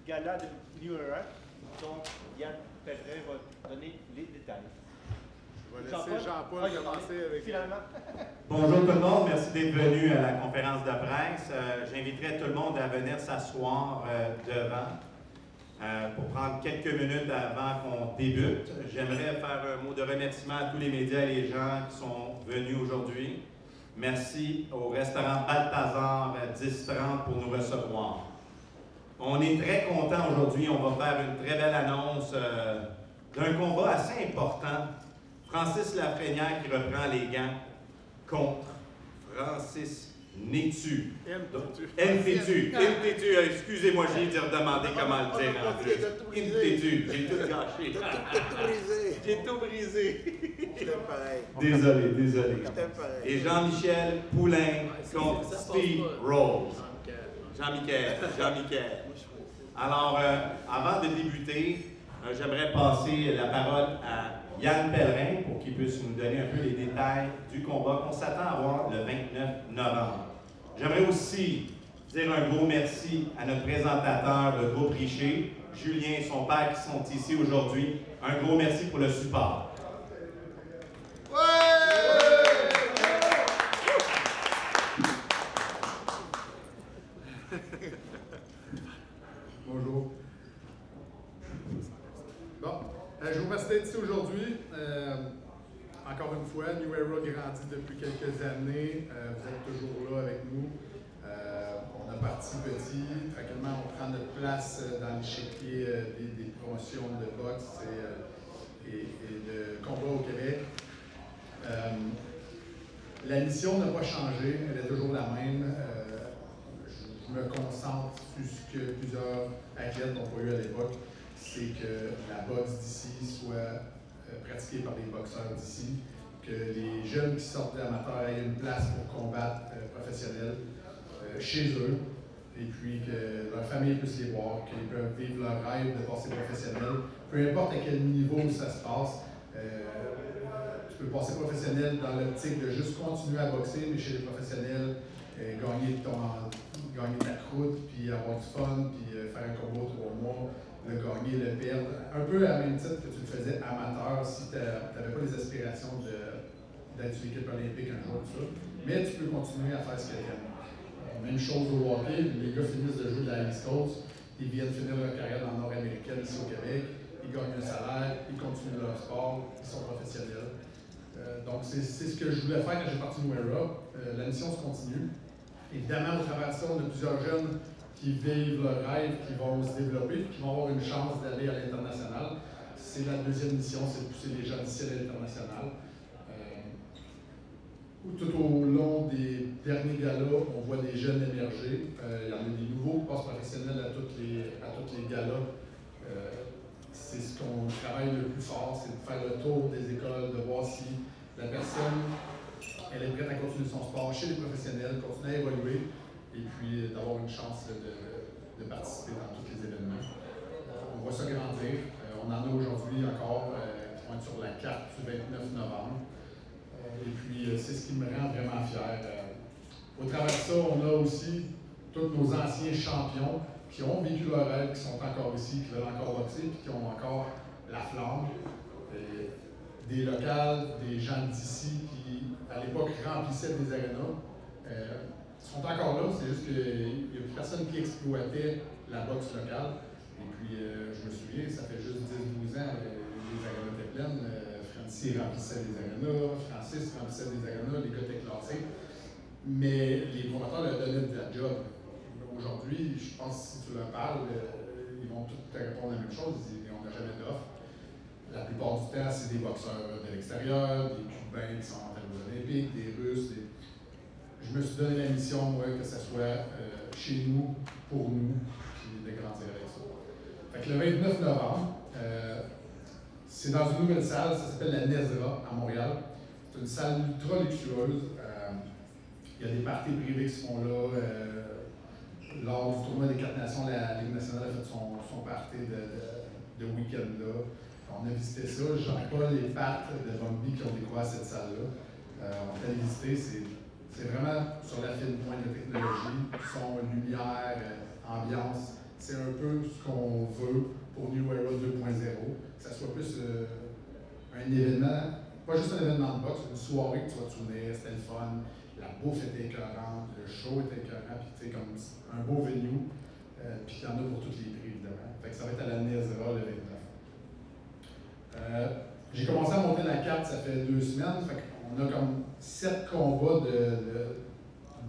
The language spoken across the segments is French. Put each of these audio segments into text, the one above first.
gala de New Era, dont Yann Pellerin va donner les détails. Je vais laisser Jean-Paul commencer avec... Finalement. Bonjour tout le monde, merci d'être venu à la conférence de presse. J'inviterai tout le monde à venir s'asseoir devant pour prendre quelques minutes avant qu'on débute. J'aimerais faire un mot de remerciement à tous les médias et les gens qui sont venus aujourd'hui. Merci au restaurant Balthazar à 10h30 pour nous recevoir. On est très contents aujourd'hui, on va faire une très belle annonce d'un combat assez important. Francis Lafrenière qui reprend les gants contre Francis Nétu. Ntétu, excusez-moi, j'ai dû redemander comment le dire en plus. Ntétu, j'ai tout gâché. J'ai tout brisé. Désolé. Et Jean-Michel Poulain contre Steve Rose. Jean-Michel. Alors, avant de débuter, j'aimerais passer la parole à Yann Pellerin pour qu'il puisse nous donner un peu les détails du combat qu'on s'attend à voir le 29 novembre. J'aimerais aussi dire un gros merci à notre présentateur, le groupe Richer, Julien et son père qui sont ici aujourd'hui. Un gros merci pour le support. Bonjour. Bon, je vous remercie d'être ici aujourd'hui. Encore une fois, New Era grandit depuis quelques années. Vous êtes toujours là avec nous. On a parti petit. Tranquillement, on prend notre place dans l'échiquier des promotions de boxe et de combat au Québec. La mission n'a pas changé. Elle est toujours la même. Je me concentre sur ce que plusieurs athlètes n'ont pas eu à l'époque. C'est que la boxe d'ici soit pratiquée par les boxeurs d'ici, que les jeunes qui sortent de l'amateur aient une place pour combattre professionnel chez eux, et puis que leur famille puisse les voir, qu'ils peuvent vivre leur rêve de passer professionnel, peu importe à quel niveau ça se passe. Tu peux passer professionnel dans l'optique de juste continuer à boxer, mais chez les professionnels, gagner ta croûte, puis avoir du fun, puis faire un combo 3 mois, le gagner, le perdre, un peu à même titre que tu le faisais amateur si tu n'avais pas les aspirations d'être sur l'équipe olympique un jour, tout ça. Mais tu peux continuer à faire ce que tu aimes. Même chose au hockey, les gars finissent de jouer de la East Coast, ils viennent finir leur carrière dans le nord-américaine ici au Québec, ils gagnent un salaire, ils continuent leur sport, ils sont professionnels. Donc c'est ce que je voulais faire quand j'ai parti de New Era. La mission se continue. Évidemment, au travers de ça, on a plusieurs jeunes qui vivent leur rêve, qui vont se développer, qui vont avoir une chance d'aller à l'international. C'est la deuxième mission, c'est de pousser les gens d'ici à l'international. Tout au long des derniers galas, on voit des jeunes émerger. Il y en a des nouveaux qui passent professionnels à toutes les galas. C'est ce qu'on travaille le plus fort, c'est de faire le tour des écoles, de voir si la personne elle est prête à continuer son sport chez les professionnels, continuer à évoluer, et puis d'avoir une chance de participer dans tous les événements. On voit ça grandir. On en a aujourd'hui encore qui vont être sur la carte du 29 novembre. Et puis c'est ce qui me rend vraiment fier. Au travers de ça, on a aussi tous nos anciens champions qui ont vécu leur rêve, qui sont encore ici, qui veulent encore boxer, puis qui ont encore la flamme. Des locales, des gens d'ici qui, à l'époque, remplissaient des arénas, sont encore là. C'est juste qu'il n'y a plus personne qui exploitait la boxe locale. Et puis, je me souviens, ça fait juste 10-12 ans, les arénas étaient pleines. Francis remplissait des arénas, Francis remplissait des arénas, les gars étaient classés. Mais les promoteurs leur donnaient de la job. Aujourd'hui, je pense que si tu leur parles, ils vont tous te répondre la même chose. On n'a jamais d'offre. La plupart du temps, c'est des boxeurs de l'extérieur, des Cubains qui sont en aux Olympiques, des Russes. Je me suis donné la mission, moi, que ce soit chez nous, pour nous, puis de grandir avec ça. Fait que le 29 novembre, c'est dans une nouvelle salle, ça s'appelle la Nezra à Montréal. C'est une salle ultra luxueuse. Il y a des parties privées qui se font là. Lors du tournoi des 4 nations, la Ligue nationale a fait son party de week-end là. On a visité ça. Jean-Paul et Pat de Rugby qui ont découvert cette salle-là. On est allé visiter. C'est vraiment sur la fine pointe de technologie. Son, lumière, ambiance. C'est un peu ce qu'on veut pour New Era 2.0, que ça soit plus un événement, pas juste un événement de boxe, une soirée que tu vas tourner, c'était le fun, la bouffe était écœurante, le show était écœurant, puis tu sais, comme un beau venue, puis il y en a pour tous les prix, évidemment. Fait que ça va être à la NESRA le 29. J'ai commencé à monter la carte, ça fait 2 semaines, fait qu'on a comme 7 combats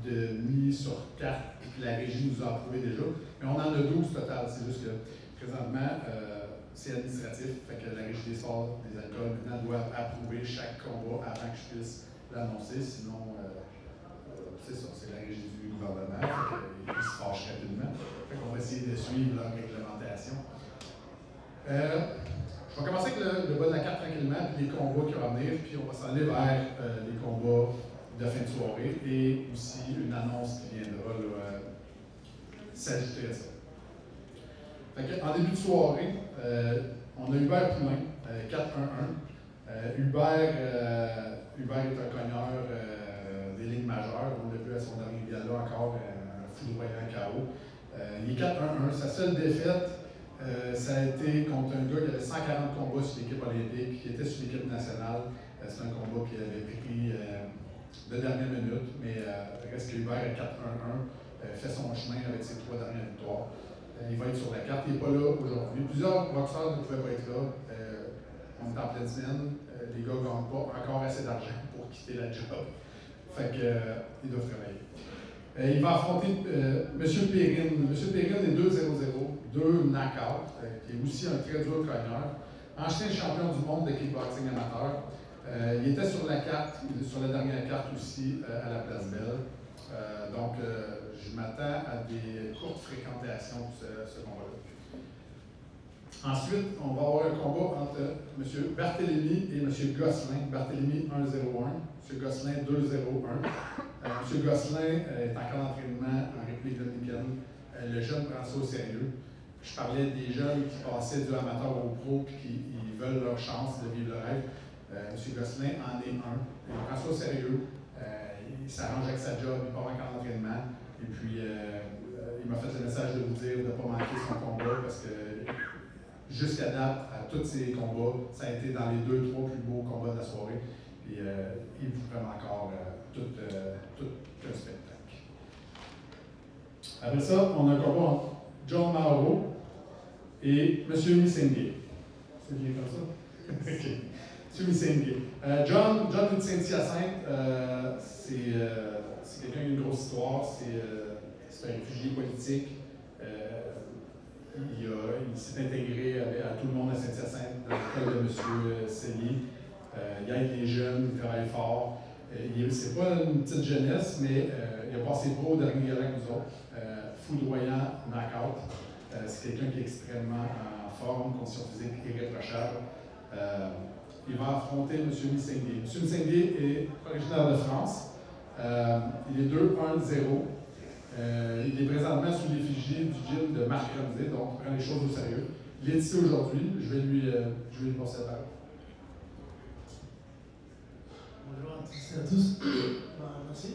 de mis sur carte, puis que la régie nous a approuvé déjà, mais on en a 12 total, c'est juste que présentement, c'est administratif, fait que la régie des sports des alcools maintenant doit approuver chaque combat avant que je puisse l'annoncer, sinon, c'est ça, c'est la régie du gouvernement, ils se fâchent rapidement. Fait qu'on va essayer de suivre leur réglementation. Je vais commencer avec le bas de la carte tranquillement, puis les combats qui vont venir, puis on va s'en aller vers les combats de fin de soirée et aussi une annonce qui viendra s'ajouter à ça. En début de soirée, on a Hubert Poulain, 4-1-1. Hubert est un cogneur des lignes majeures. On l'a vu à son dernier gala encore, un foudroyant KO. Il est 4-1-1. Sa seule défaite, ça a été contre un gars qui avait 140 combats sur l'équipe olympique, qui était sur l'équipe nationale. C'est un combat qui avait pris de dernière minute, mais reste que Hubert est 4-1-1, fait son chemin avec ses 3 dernières victoires. Il va être sur la carte, il n'est pas là aujourd'hui. Plusieurs boxeurs ne pouvaient pas être là. On est en pleine semaine, les gars ne gagnent pas encore assez d'argent pour quitter la job. Fait qu'ils doivent travailler. Il va affronter M. Perrine. M. Perrine est 2-0-0, 2 knockouts, qui est aussi un très dur cogneur. Ancien champion du monde de kickboxing amateur. Il était sur la carte, sur la dernière carte aussi, à la Place Belle. Donc, je m'attends à des courtes fréquentations pour ce combat-là. Ensuite, on va avoir un combat entre M. Barthélemy et M. Gosselin. Barthélemy 1-0-1, M. Gosselin 2-0-1. M. Gosselin est encore en entraînement en République dominicaine. Le jeune prend ça au sérieux. Je parlais des jeunes qui passaient du amateur au pro et qui veulent leur chance de vivre le rêve. M. Gosselin en est un. Il prend ça au sérieux. Il s'arrange avec sa job, il part encore en entraînement. Et puis, il m'a fait le message de vous dire de ne pas manquer son combat parce que jusqu'à date, à tous ses combats, ça a été dans les 2-3 plus beaux combats de la soirée. Et il vous prend encore tout un spectacle. Après ça, on a un combat entre John Mauro et M. Missengue. C'est bien comme ça? OK. M. Missengue. John est de Saint-Hyacinthe. C'est quelqu'un qui a une grosse histoire. C'est un réfugié politique. Il s'est intégré à tout le monde à Saint-Hyacinthe, dans l'école de M. Cellier. Il aide les jeunes, il travaille fort. C'est pas une petite jeunesse, mais il a passé pro au dernier gala que nous autres. Foudroyant knockout. C'est quelqu'un qui est extrêmement en forme, condition physique irréprochable. Il va affronter M. Missengue. M. Missengue est originaire de France. Il est 2-1-0. Il est présentement sous l'effigie du gym de Marc Ramsey, donc prend les choses au sérieux. Il est ici aujourd'hui. Je vais lui passer la parole. Bonjour à tous et à tous. Merci.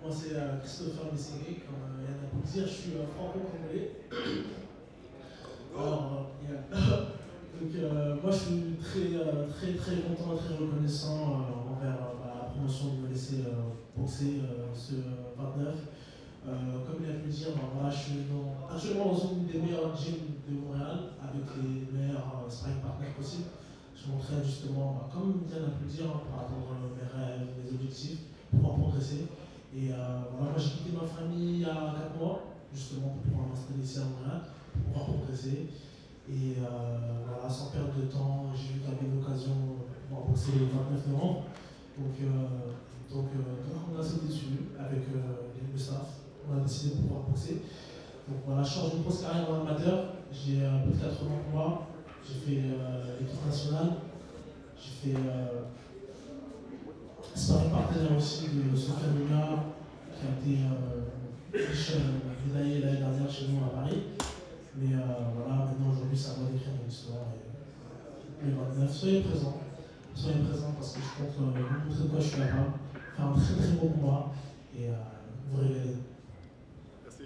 Moi, c'est Christopher Missengue, comme Yann a pu le dire. Je suis franco-congolais. Alors, donc, moi, je suis très content, très reconnaissant envers la promotion de me laisser boxer ce 29. Comme il a pu le dire, voilà, je suis actuellement dans une des meilleures gyms de Montréal, avec les meilleurs sparring partners possibles. Je m'entraîne justement, comme Yann a pu le dire, par rapport à mes rêves, mes objectifs, pour pouvoir progresser. Et voilà, moi j'ai quitté ma famille il y a 4 mois, justement pour pouvoir m'installer ici à Montréal, pour pouvoir progresser. Et voilà, sans perdre de temps, j'ai vu qu'il y avait une occasion de pouvoir boxer le 29 novembre. Donc on a sauté dessus avec le staff. On a décidé de pouvoir boxer. Donc voilà, je change une grosse carrière en amateur. J'ai plus de 80 combats. J'ai fait l'équipe nationale. J'ai fait sparring partenaire aussi de Sofiane Luna, qui a été médaillé l'année dernière chez nous à Paris. Mais voilà, maintenant aujourd'hui, ça va d'écrire une histoire. Et le 29, soyez présents. Soyez présents parce que je compte vous montrer de quoi je suis capable. Faire un très très beau combat et vous régaler. Merci.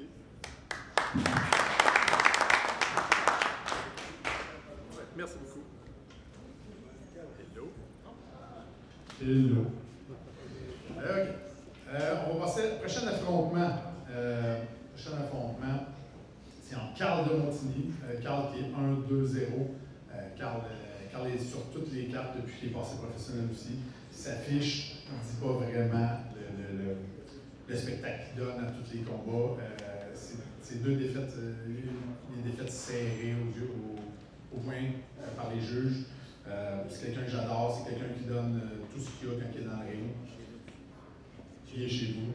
Hello. OK. On va passer au prochain affrontement. C'est entre Carl de Montigny. Carl qui est 1-2-0. Carl est sur toutes les cartes depuis qu'il est passé professionnel aussi. Il s'affiche, il ne dit pas vraiment le spectacle qu'il donne à tous les combats. C'est deux défaites, des défaites serrées au point par les juges. C'est quelqu'un que j'adore, c'est quelqu'un qui donne tout ce qu'il y a quand il est dans le ring. Qui est chez vous.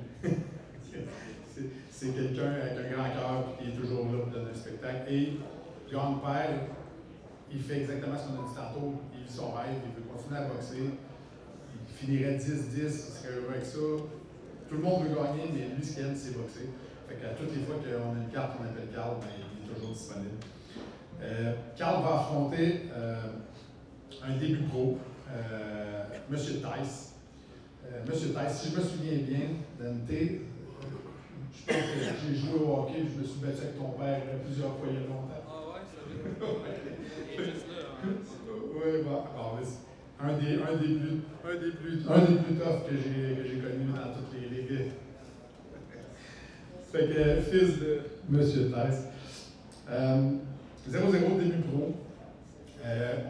c'est quelqu'un avec un grand cœur qui est toujours là pour donner un spectacle. Et gagne-perd, il fait exactement ce qu'on a dit tantôt. Il vit son rêve, il veut continuer à boxer. Il finirait 10-10, il serait heureux avec ça. Tout le monde veut gagner, mais lui, ce qu'il aime, c'est boxer. Fait qu'à toutes les fois qu'on a une carte qu'on appelle Carl, ben, il est toujours disponible. Carl va affronter un début pro, Monsieur Tice. Monsieur Tice, si je me souviens bien, Dante, je pense que j'ai joué au hockey, je me suis battu avec ton père plusieurs fois il y a longtemps. Ah ouais, ça veut il est juste là. Oui, bon, alors, un des plus tough que j'ai connu dans toutes les ligues. Fait que, fils de Monsieur Tice. 0-0 début pro.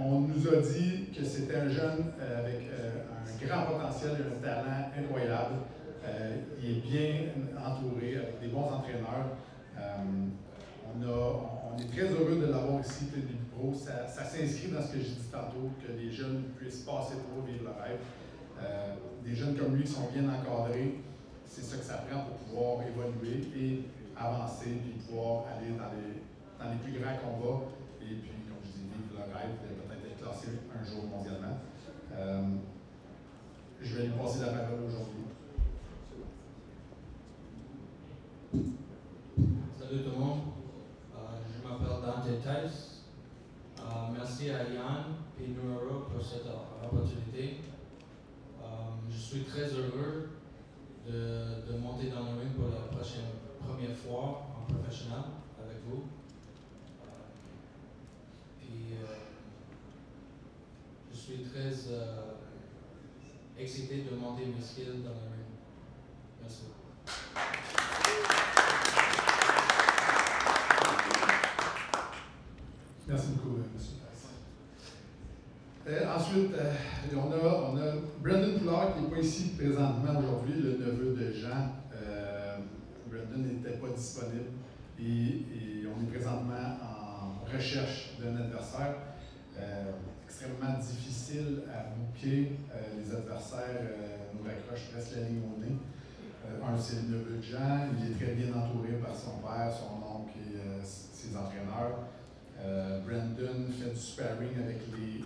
On nous a dit que c'était un jeune avec un grand potentiel et un talent incroyable. Il est bien entouré avec des bons entraîneurs. On est très heureux de l'avoir ici, le début pro. Ça s'inscrit dans ce que j'ai dit tantôt, que les jeunes puissent passer pour vivre leur rêve. Des jeunes comme lui qui sont bien encadrés, c'est ça que ça prend pour pouvoir évoluer et avancer, puis pouvoir aller dans les plus grands combats. Et puis, comme je dis, vivre leur rêve, peut-être être classé un jour mondialement. Je vais lui passer la parole aujourd'hui. Salut tout le monde, je m'appelle Dante Tice. Merci à Yann et Nuero pour cette opportunité. Je suis très heureux de monter dans le ring pour la première fois en professionnel avec vous. Je suis très excité de monter mes skills dans le ring. Merci. Merci beaucoup, M. Tice. Ensuite, on a Brandon Poulard qui n'est pas ici présentement aujourd'hui, le neveu de Jean. Brandon n'était pas disponible et on est présentement en recherche d'un adversaire. Extrêmement difficile à booker. Les adversaires nous raccrochent presque la ligne au nez. C'est le neveu de Jean. Il est très bien entouré par son père, son oncle et ses entraîneurs. Brandon fait du sparring avec les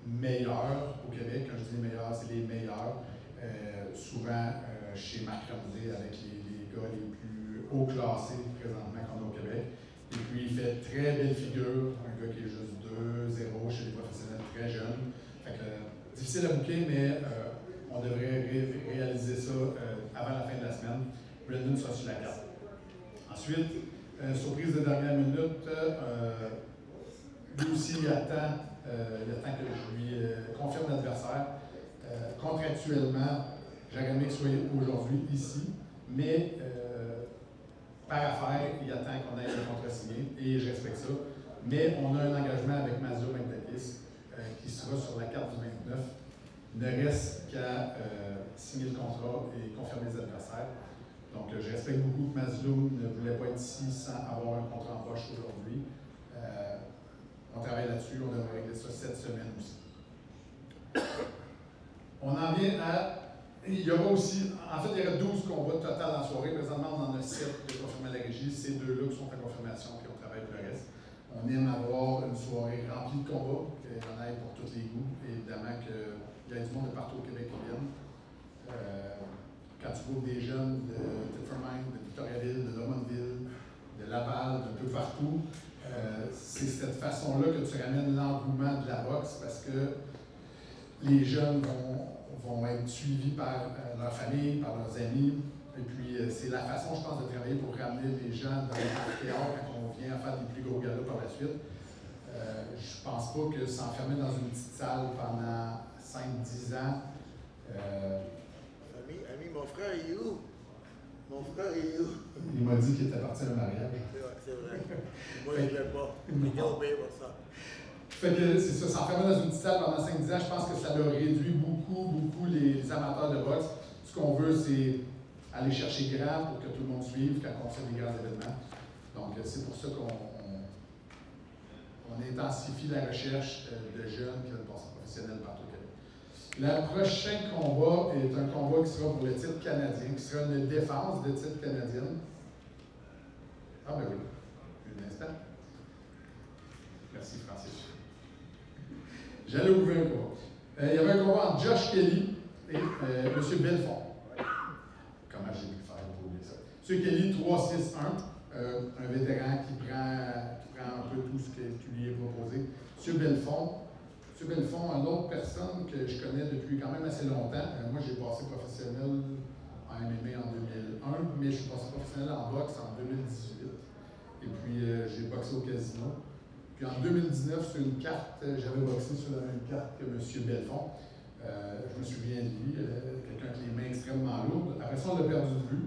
meilleurs au Québec. Quand je dis meilleurs, c'est les meilleurs. Souvent chez Marc Ramsey avec les gars les plus haut classés présentement qu'on a au Québec. Et puis il fait très belle figure, un gars qui est juste 2-0 chez les professionnels très jeunes. Fait que, difficile à booker, mais on devrait réaliser ça avant la fin de la semaine. Brandon sera sur la carte. Ensuite, surprise de dernière minute, lui aussi il attend que je lui confirme l'adversaire. Contractuellement, j'aurais aimé qu'il soit aujourd'hui ici, mais par affaire, il attend qu'on ait le contrat signé et je respecte ça. Mais on a un engagement avec Mazio Bentakis qui sera sur la carte du 29. Il ne reste qu'à signer le contrat et confirmer les adversaires. Donc, je respecte beaucoup que Mazio ne voulait pas être ici sans avoir un contrat en poche aujourd'hui. On travaille là-dessus, on devrait régler ça cette semaine aussi. On en vient à. Il y aura aussi. En fait, il y aura 12 combats total en soirée. Présentement, on en a 7 de confirmer la régie. Ces deux-là qui sont en confirmation, puis on travaille pour le reste. On aime avoir une soirée remplie de combats, qu'il y en ait pour tous les goûts. Et évidemment, qu'il y a du monde de partout au Québec qui viennent. Quand tu vois des jeunes de Thetford-Mines, de Victoriaville, de Drummondville, de Laval, d'un peu partout, c'est cette façon-là que tu ramènes l'engouement de la boxe parce que les jeunes vont être suivis par leur famille, par leurs amis. Et puis, c'est la façon, je pense, de travailler pour ramener les gens dans le théâtre quand on vient faire des plus gros galas par la suite. Je pense pas que s'enfermer dans une petite salle pendant 5-10 ans, Ami, mon frère est où? Mon frère est où? Il m'a dit qu'il était parti à un mariage. C'est vrai. Moi, je ne l'ai pas. Il a obéi pour ça. Fait que c'est ça, s'enfermer dans une petite salle pendant 5-10 ans, je pense que ça leur réduit beaucoup les amateurs de boxe. Ce qu'on veut, c'est aller chercher grand pour que tout le monde suive quand on fait des grands événements. Donc, c'est pour ça qu'on intensifie la recherche de jeunes qui veulent passer professionnels partout au Québec. Le prochain combat est un combat qui sera pour le titre canadien, qui sera une défense de titre canadienne. Ah ben oui, un instant. Merci Francis. J'allais ouvrir un combat. Il y avait un combat entre Josh Kelly et M. Belfond. Comment j'ai pu faire pour oublier ça? M. Kelly, 3-6-1, un vétéran qui prend un peu tout ce qui lui est proposé. M. Belfond, une autre personne que je connais depuis quand même assez longtemps. Moi, j'ai passé professionnel en MMA en 2001, mais je suis passé professionnel en boxe en 2018. Et puis, j'ai boxé au casino. Puis en 2019, sur une carte, j'avais boxé sur la même carte que M. Belfond. Je me souviens de lui, quelqu'un avec les mains extrêmement lourdes. Après ça, on l'a perdu de vue.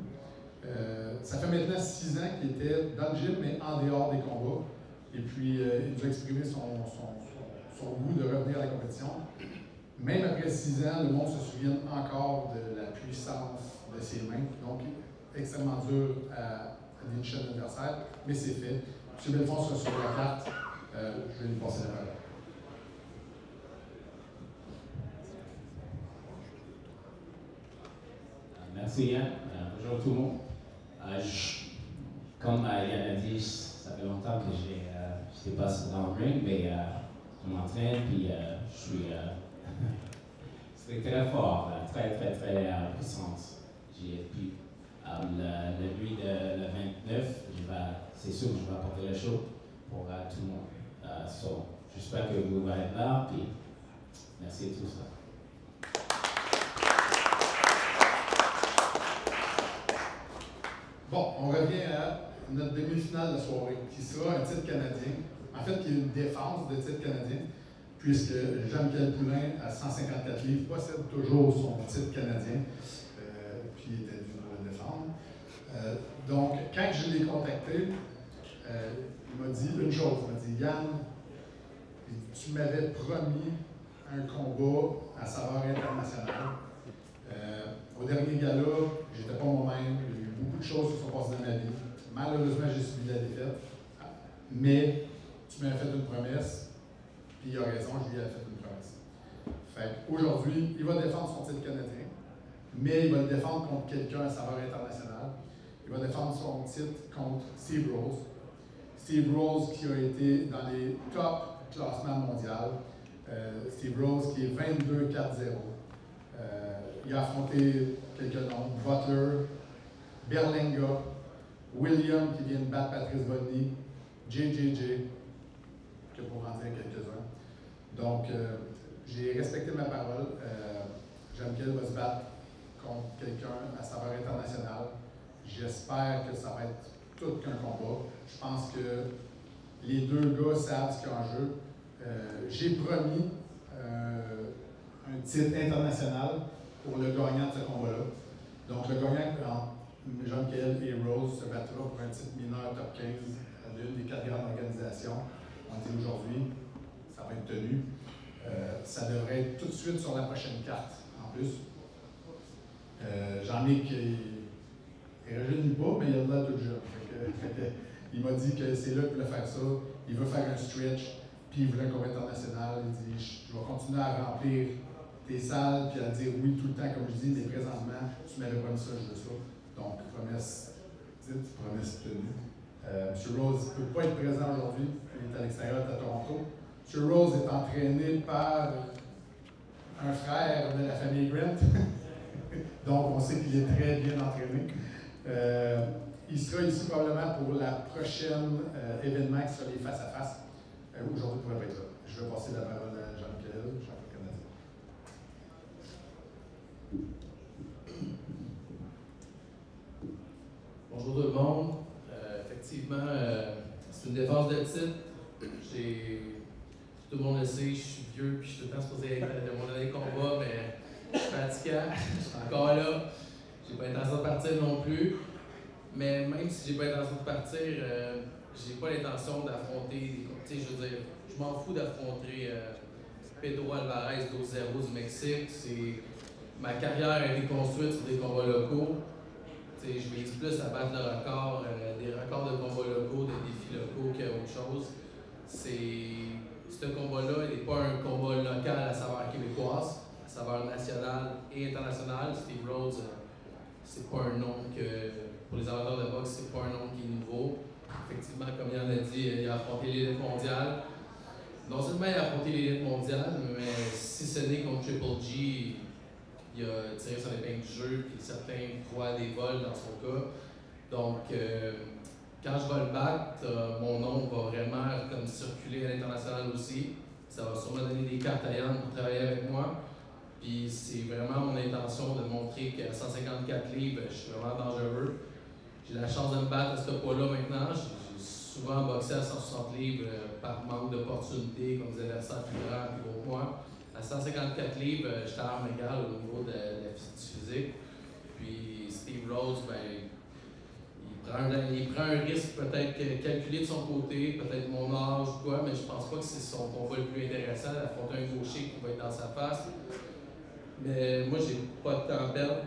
Ça fait maintenant 6 ans qu'il était dans le gym, mais en dehors des combats. Et puis, il nous a exprimé son goût de revenir à la compétition. Même après 6 ans, le monde se souvient encore de la puissance de ses mains. Donc, extrêmement dur à dénicher un adversaire, mais c'est fait. M. Belfond sera sur la carte. Je vais lui passer la parole. Merci Yann. Bonjour tout le monde. Comme Yann a dit, ça fait longtemps que je n'étais pas dans le ring, mais je m'entraîne puis je suis c'est très fort, très puissance. Puis la nuit de le 29, c'est sûr que je vais apporter le show pour tout le monde. J'espère que vous allez être là, puis merci à tous. Bon, on revient à notre demi-finale de soirée, qui sera un titre canadien. En fait, qui est une défense de titre canadien, puisque Jean-Michel Poulain, à 154 livres, possède toujours son titre canadien, puis il était dû pour le défendre. Donc, quand je l'ai contacté, il m'a dit une chose. Il m'a dit, Yann, tu m'avais promis un combat à saveur internationale. Au dernier gala, j'étais pas moi-même. Il y a eu beaucoup de choses qui sont passées dans ma vie. Malheureusement, j'ai subi la défaite. Mais tu m'avais fait une promesse, puis il a raison, je lui ai fait une promesse. Fait qu'aujourd'hui, il va défendre son titre canadien, mais il va le défendre contre quelqu'un à saveur internationale. Il va défendre son titre contre Steve Rose. Steve Rose qui a été dans les top classements mondiaux. Steve Rose qui est 22-4-0. Il a affronté quelques noms, Butler, Berlinga, William qui vient de battre Patrice Bodny, JJJ, que pour en dire quelques-uns. Donc, j'ai respecté ma parole. Jean-Michel va se battre contre quelqu'un à saveur internationale. J'espère que ça va être tout qu'un combat. Je pense que les deux gars savent ce qu'il y a en jeu. J'ai promis un titre international pour le gagnant de ce combat-là. Donc, le gagnant entre Jean-Michel et Rose se battra pour un titre mineur top 15 de l'une des 4 grandes organisations. On dit aujourd'hui, ça va être tenu. Ça devrait être tout de suite sur la prochaine carte, en plus. Jean-Mic, il ne rajeunit pas, mais il a de l'air tout jeune. Il m'a dit que c'est là qu'il voulait faire ça. Il veut faire un stretch, puis il voulait un combat international. Il dit, je vais continuer à remplir tes salles, puis à dire oui tout le temps, comme je dis, mais présentement, tu m'avais promis ça, je veux ça. Donc, promesse dite, promesse tenue. M. Rose ne peut pas être présent aujourd'hui, il est à l'extérieur de Toronto. M. Rose est entraîné par un frère de la famille Grant, donc on sait qu'il est très bien entraîné. Il sera ici probablement pour la prochaine événement qui sera les face-à-face. Aujourd'hui, il ne pourrait pas être là. Je vais passer la parole à Jean-Michel, champion canadien. Bonjour tout le monde. Effectivement, c'est une défense de titre. Tout le monde le sait, je suis vieux puis je suis tout le temps supposé être de mon dernier combat, mais Je suis fatiguant, je suis encore là. J'ai pas l'intention de partir non plus. Mais même si j'ai pas l'intention de partir, j'ai pas l'intention d'affronter. Tu sais, je veux dire, je m'en fous d'affronter Pedro Alvarez 12-0 du Mexique. Ma carrière a été construite sur des combats locaux. Tu sais, je vise plus à battre le record, des records de combats locaux, de défis locaux qu'autre chose. Ce combat-là, il n'est pas un combat local à saveur québécoise, à saveur nationale et internationale. Steve Rhodes, c'est pas un nom que, pour les amateurs de boxe, c'est pas un nom qui est nouveau. Effectivement, comme Yann a dit, il a affronté l'élite mondiale. Non seulement il a affronté l'élite mondiale, mais si ce n'est contre Triple G, il a tiré son épingle du jeu, puis certains croient à des vols dans son cas. Donc, quand je vais le battre, mon nom va vraiment comme circuler à l'international aussi. Ça va sûrement donner des cartes à Yann pour travailler avec moi. Puis c'est vraiment mon intention de montrer qu'à 154 livres, je suis vraiment dangereux. J'ai la chance de me battre à ce poids-là maintenant. J'ai souvent boxé à 160 livres par manque d'opportunités, comme des adversaires plus grands, plus gros que moi. À 154 livres, j'étais à armes égales au niveau du physique. Puis Steve Rhodes, ben, il prend un risque peut-être calculé de son côté, peut-être mon âge ou quoi, mais je pense pas que c'est son combat le plus intéressant d'affronter un gaucher qui va être dans sa face. Mais moi, j'ai pas de temps à perdre.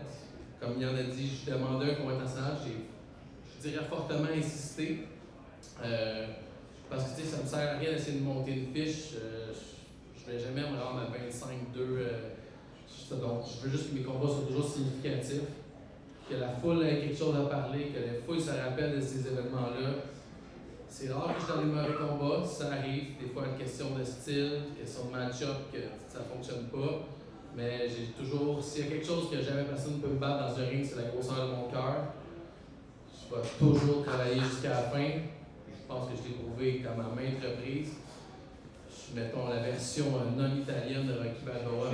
Comme il en a dit, je demandais un combat international, je dirais fortement insisté. Parce que ça me sert à rien d'essayer de monter une fiche. Je vais jamais me rendre à 25-2. Donc, je veux juste que mes combats soient toujours significatifs. Que la foule ait quelque chose à parler, que la foule se rappelle de ces événements-là. C'est rare que je suis dans des mauvais combats, ça arrive. Des fois, une question de style, question de match-up, que ça ne fonctionne pas. Mais j'ai toujours, s'il y a quelque chose que jamais personne ne peut me battre dans un ring, c'est la grosseur de mon cœur. Je vais toujours travailler jusqu'à la fin. Je pense que je l'ai prouvé comme à maintes reprises. Je suis, mettons, la version non italienne de Rocky Balboa.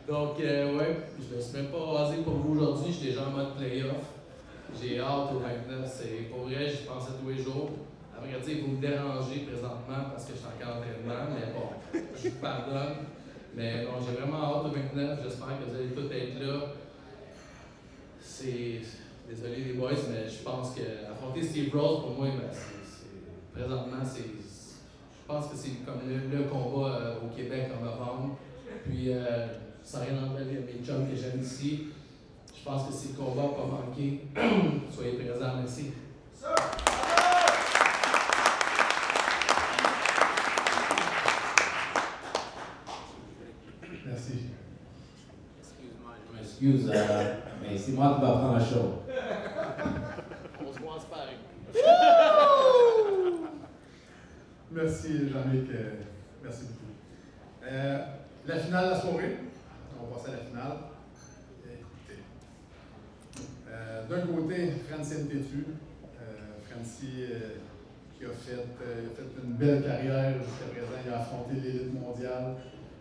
Donc, ouais, je me suis même pas rasé pour vous aujourd'hui, je suis déjà en mode playoff. J'ai hâte au 29, c'est pour vrai, j'y pense à tous les jours. À vrai dire, vous me dérangez présentement parce que je suis encore en entraînement, mais bon, je vous pardonne. Mais bon, j'ai vraiment hâte au 29, j'espère que vous allez tous être là. Désolé les boys, mais je pense qu'affronter Steve Rhodes, pour moi, ben, présentement, je pense que c'est comme le combat au Québec en novembre. Puis, sans rien enlever à mes chums que j'aime ici, je pense que c'est le combat à pas manquer. Soyez présents, merci. Merci. Excuse-moi, je m'excuse, mais c'est moi qui va prendre le show. On se voit en sparring. Merci Jean-Luc, merci beaucoup. La finale de la soirée, on va passer à la finale. Écoutez, d'un côté, Francis Tétu. Francis qui a fait une belle carrière jusqu'à présent, il a affronté l'élite mondiale.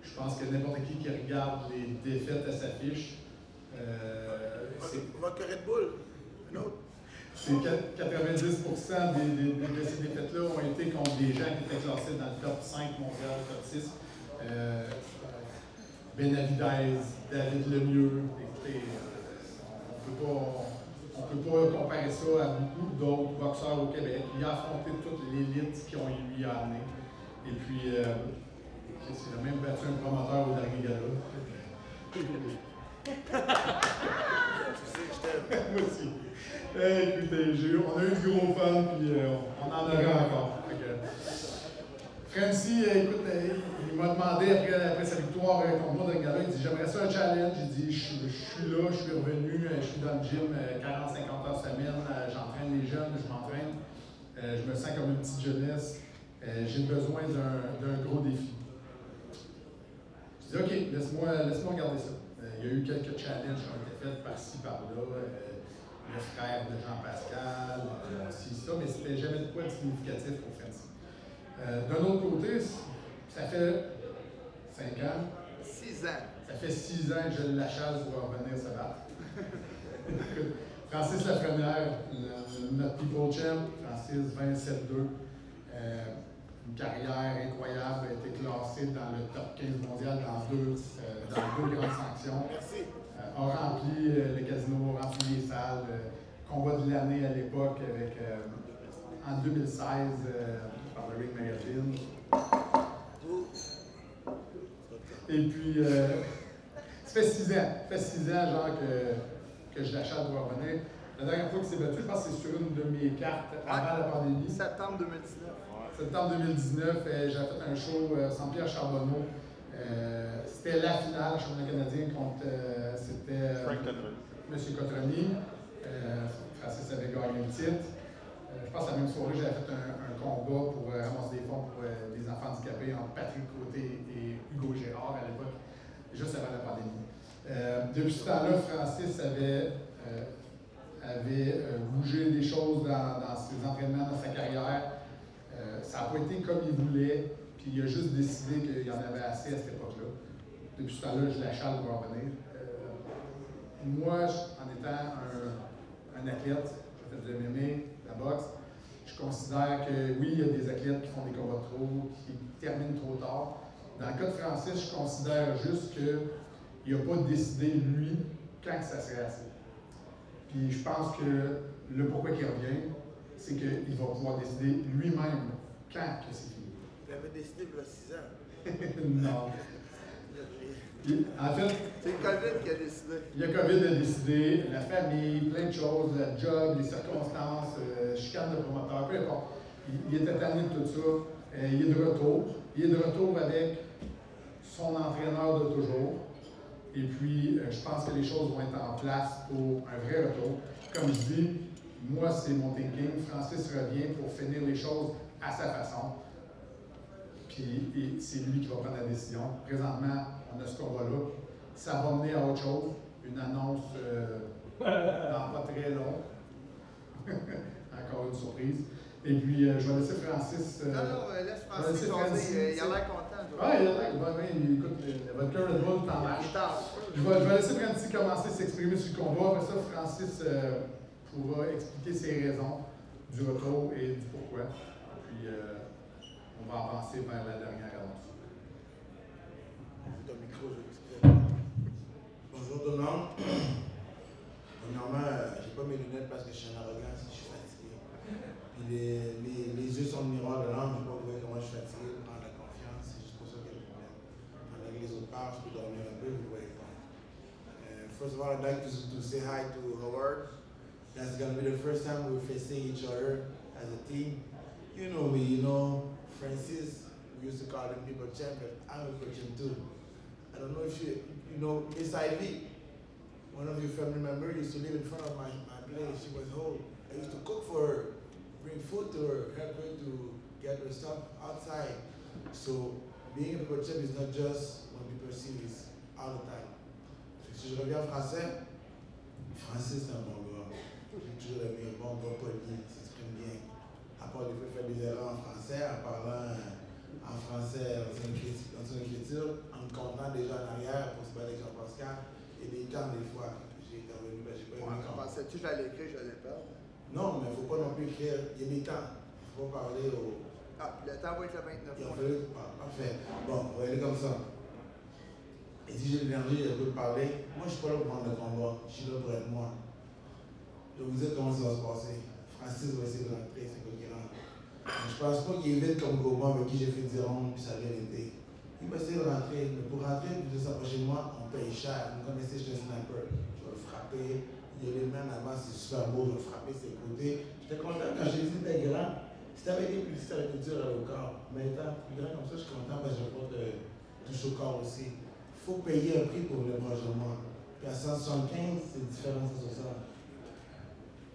Je pense que n'importe qui regarde les défaites à sa fiche, Votre Red Bull, une autre. c'est 90% de ces défaites-là ont été contre des gens qui étaient classés dans le top 5 mondial, top 6. Benavidez, David Lemieux, écoutez, on ne peut pas comparer ça à beaucoup d'autres boxeurs au Québec. Il a affronté toute l'élite qui ont lui amené. Et puis, il a même battu un promoteur au dernier gala. Moi aussi. Écoutez, on a eu du gros fun, puis on en aura encore. Francis, écoute, il m'a demandé après sa victoire contre moi dans le gala, il dit j'aimerais ça un challenge. Il dit je suis là, je suis revenu, je suis dans le gym 40-50 heures semaine, j'entraîne les jeunes, je m'entraîne, je me sens comme une petite jeunesse, j'ai besoin d'un gros défi. Je dis ok, laisse-moi regarder ça. Il y a eu quelques challenges qui ont été faits par-ci, par-là. Le frère de Jean-Pascal, ci, ça, mais c'était jamais de quoi de significatif pour Francis. D'un autre côté, ça fait 5 ans. 6 ans. Ça fait 6 ans que je la chasse pour revenir se battre. Francis Lafrenière, notre People Champ, Francis 27-2. une carrière incroyable, a été classé dans le top 15 mondial dans deux grandes sanctions. Merci. A rempli le casino, rempli les salles, combat de l'année à l'époque avec en 2016 par le Ring Magazine. Et puis, ça fait 6 ans genre que je l'achète pour revenir. La dernière fois qu'il s'est battu, je pense que c'est sur une de mes cartes avant la pandémie. Septembre 2019. Septembre 2019, j'ai fait un show sans Pierre Charbonneau. C'était la finale, championnat canadien contre c'était M. Cotroni. Francis avait gagné le titre. Je pense que la même soirée, j'avais fait un combat pour ramasser des fonds pour des enfants handicapés entre Patrick Côté et Hugo Gérard à l'époque, juste avant la pandémie. Depuis ce temps-là, Francis avait bougé des choses dans ses entraînements, dans sa carrière. Ça n'a pas été comme il voulait, puis il a juste décidé qu'il y en avait assez à cette époque-là. Depuis ce temps-là, je l'achète pour en venir. Moi, en étant un athlète, j'ai fait de MMA, de la boxe, je considère que oui, il y a des athlètes qui font des combats trop, qui terminent trop tard. Dans le cas de Francis, je considère juste qu'il n'a pas décidé, lui, quand ça serait assez. Puis je pense que le pourquoi il revient, c'est qu'il va pouvoir décider lui-même quand que c'est fini. Il avait décidé il y a 6 ans. Non. Puis, en fait, c'est le COVID qui a décidé. Il y a COVID a décidé, la famille, plein de choses, le job, les circonstances, chicane de promoteur, peu importe. Il était tanné de tout ça. Il est de retour. Il est de retour avec son entraîneur de toujours. Et puis, je pense que les choses vont être en place pour un vrai retour. Comme je dis, moi, c'est mon thinking. Francis revient pour finir les choses à sa façon. Puis, c'est lui qui va prendre la décision. Présentement, on a ce combat-là. Ça va mener à autre chose. Une annonce dans pas très long. Encore une surprise. Et puis, je vais laisser Francis. Non, laisse Francis jaser. Il a l'air content. Oui, il a l'air content. Écoute, votre cœur de boule t'en marche. Je vais laisser Francis commencer à s'exprimer sur le combat. Après ça, Francis pourra expliquer ses raisons du retour et du pourquoi. Puis, on va avancer vers la dernière annonce. Ton micro, je Bonjour tout le monde. Premièrement, j'ai pas mes lunettes parce que je suis en arrogance et je suis fatigué. Puis les yeux sont le miroir de l'âme, je ne peux pas voir comment je suis fatigué, prendre la confiance, c'est juste pour ça qu'il y a le problème. Pendant que les autres parlent, je peux dormir un peu, vous ne voyez pas. First of all, I'd like to say hi to Howard. That's going to be the first time we're facing each other as a team. You know me, you know Francis, we used to call him people champ, but I'm a coaching too. I don't know if you know Miss Ivy, one of your family members used to live in front of my place. She was home. I used to cook for her, bring food to her, help her to get her stuff outside. So being a people champ is not just when people see me, it's all the time. Si je reviens en français, Francis c'est un bon gars. J'ai toujours aimé un bon gars poli, il s'exprime bien. À part des fois faire des erreurs en français, en parlant en français dans une écriture, en me contenant déjà en arrière pour se battre avec Jean-Pascal, et des temps des fois, j'ai intervenu, ben j'ai pas aimé quand. Pensais-tu que j'allais écrire, j'allais perdre? Non, mais il ne faut pas non plus écrire, il y a des temps, il faut parler au... Ah, le temps va être le 29 juin. Parfait, bon, on va aller comme ça. Et si j'ai l'énergie, je peux parler, moi je ne suis pas là pour prendre le combat, je suis là pour être moi. Je vais vous dire comment ça va se passer. Francis va essayer de rentrer, c'est quoi qui rentre. Je ne pense pas qu'il est vite comme Goma avec qui j'ai fait 10 rondes puis ça a bien été. Il va essayer de rentrer, mais pour rentrer et de s'approcher de moi, on paye cher. Vous me connaissez, je suis un sniper. Je vais le frapper. Il y a les mains en avant, c'est super beau, je vais le frapper ses côtés. J'étais content quand j'ai dit t'es grand. Si t'avais été plus petit, t'aurais été dur au corps. Mais étant plus grand comme ça, je suis content parce que je vais pas te toucher au corps aussi. Il faut payer un prix pour venir proche de moi. Puis à 175, c'est différent de 160.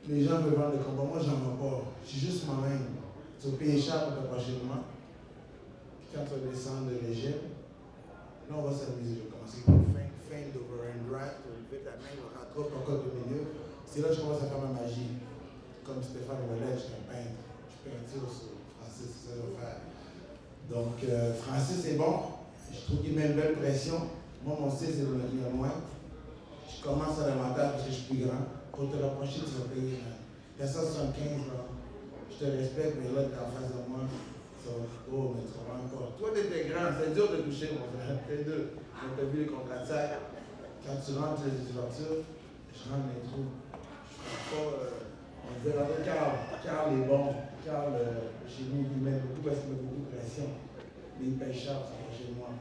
Les gens veulent vendre le combat, moi j'en veux pas. Je suis juste moi-même. Tu vas payer cher pour t'approcher de moi. Puis quand tu vas descendre de régime, là on va s'amuser. Je vais commencer par feint d'overhand right, pour lever ta main, je vais rentrer au code du milieu. C'est là que je commence à faire ma magie. Comme Stéphane Ouellet, je suis un peintre. Je peinture sur Francis, c'est ça que je vais faire. Donc Francis est bon. Je trouve qu'il met une belle pression. Moi mon style c'est de me tenir loin. Je commence à l'avantage parce que je suis plus grand. Pour te rapprocher, tu vas payer. Il y a 175 là. Je te respecte, mais là, tu es en face de moi. Ça va trop c'est dur de toucher, mon frère. C'est dur. Donc, t'as vu les contre-attaques. Quand tu rentres les ouvertures, je rentre mes trous. Je ne pas. On dirait, Carl est bon. Carl, chez nous, il met beaucoup parce qu'il met beaucoup de pression. Mais il paye cher, ça va chez moi.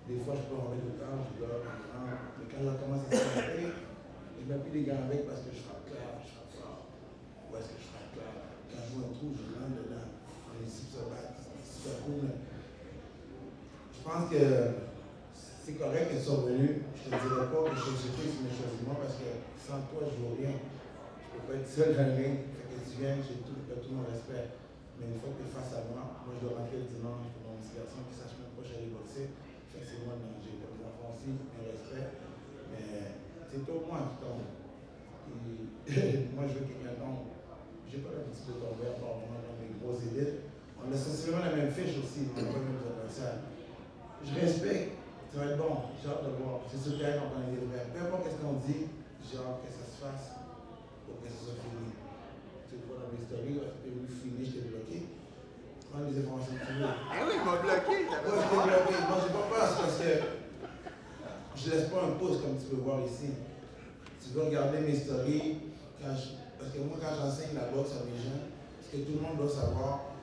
Des fois, je peux remettre le temps, je dors, mais quand je commence à se frapper, je ne mets plus les gants avec parce que je frappe clair, je frappe fort. Où est-ce que je frappe clair? Quand je vois un trou, je rentre dedans. On est super bad, c'est super cool. Je pense que c'est correct que tu sois venu. Je ne te dirais pas que je suis surpris si tu m'as choisi moi parce que sans toi, je ne vaux rien. Je ne peux pas être seul dans le ring. Fait que tu viennes, j'ai tout mon respect. Mais une fois que tu es face à moi, je dois rentrer le dimanche pour mon petit garçon qui sache même pas que j'allais boxer. Fait que c'est moi le danger. Comme les enfants aussi, un respect. Mais c'est toi ou moi qui tombe. Moi, je veux que quelqu'un tombe. J'ai pas l'habitude de tomber à part moi dans mes grosses élites. On a sensiblement la même fiche aussi, mais on n'a pas les mêmes adversaires. Je respecte. Ça va être bon. J'ai hâte de voir. C'est sur le terrain qu'on est vrai. Peu importe ce qu'on dit, j'ai hâte que ça se fasse pour que ça soit fini. Tu vois dans mes stories, tu peux me finir, je t'ai bloqué. Prends les informations que tu veux. Ah oui, il m'a bloqué. Moi, je t'ai bloqué. Moi, j'ai pas peur, c'est parce que je laisse pas un pouce comme tu peux voir ici. Tu veux regarder mes stories, parce que moi, quand j'enseigne la boxe à mes jeunes, ce que tout le monde doit savoir,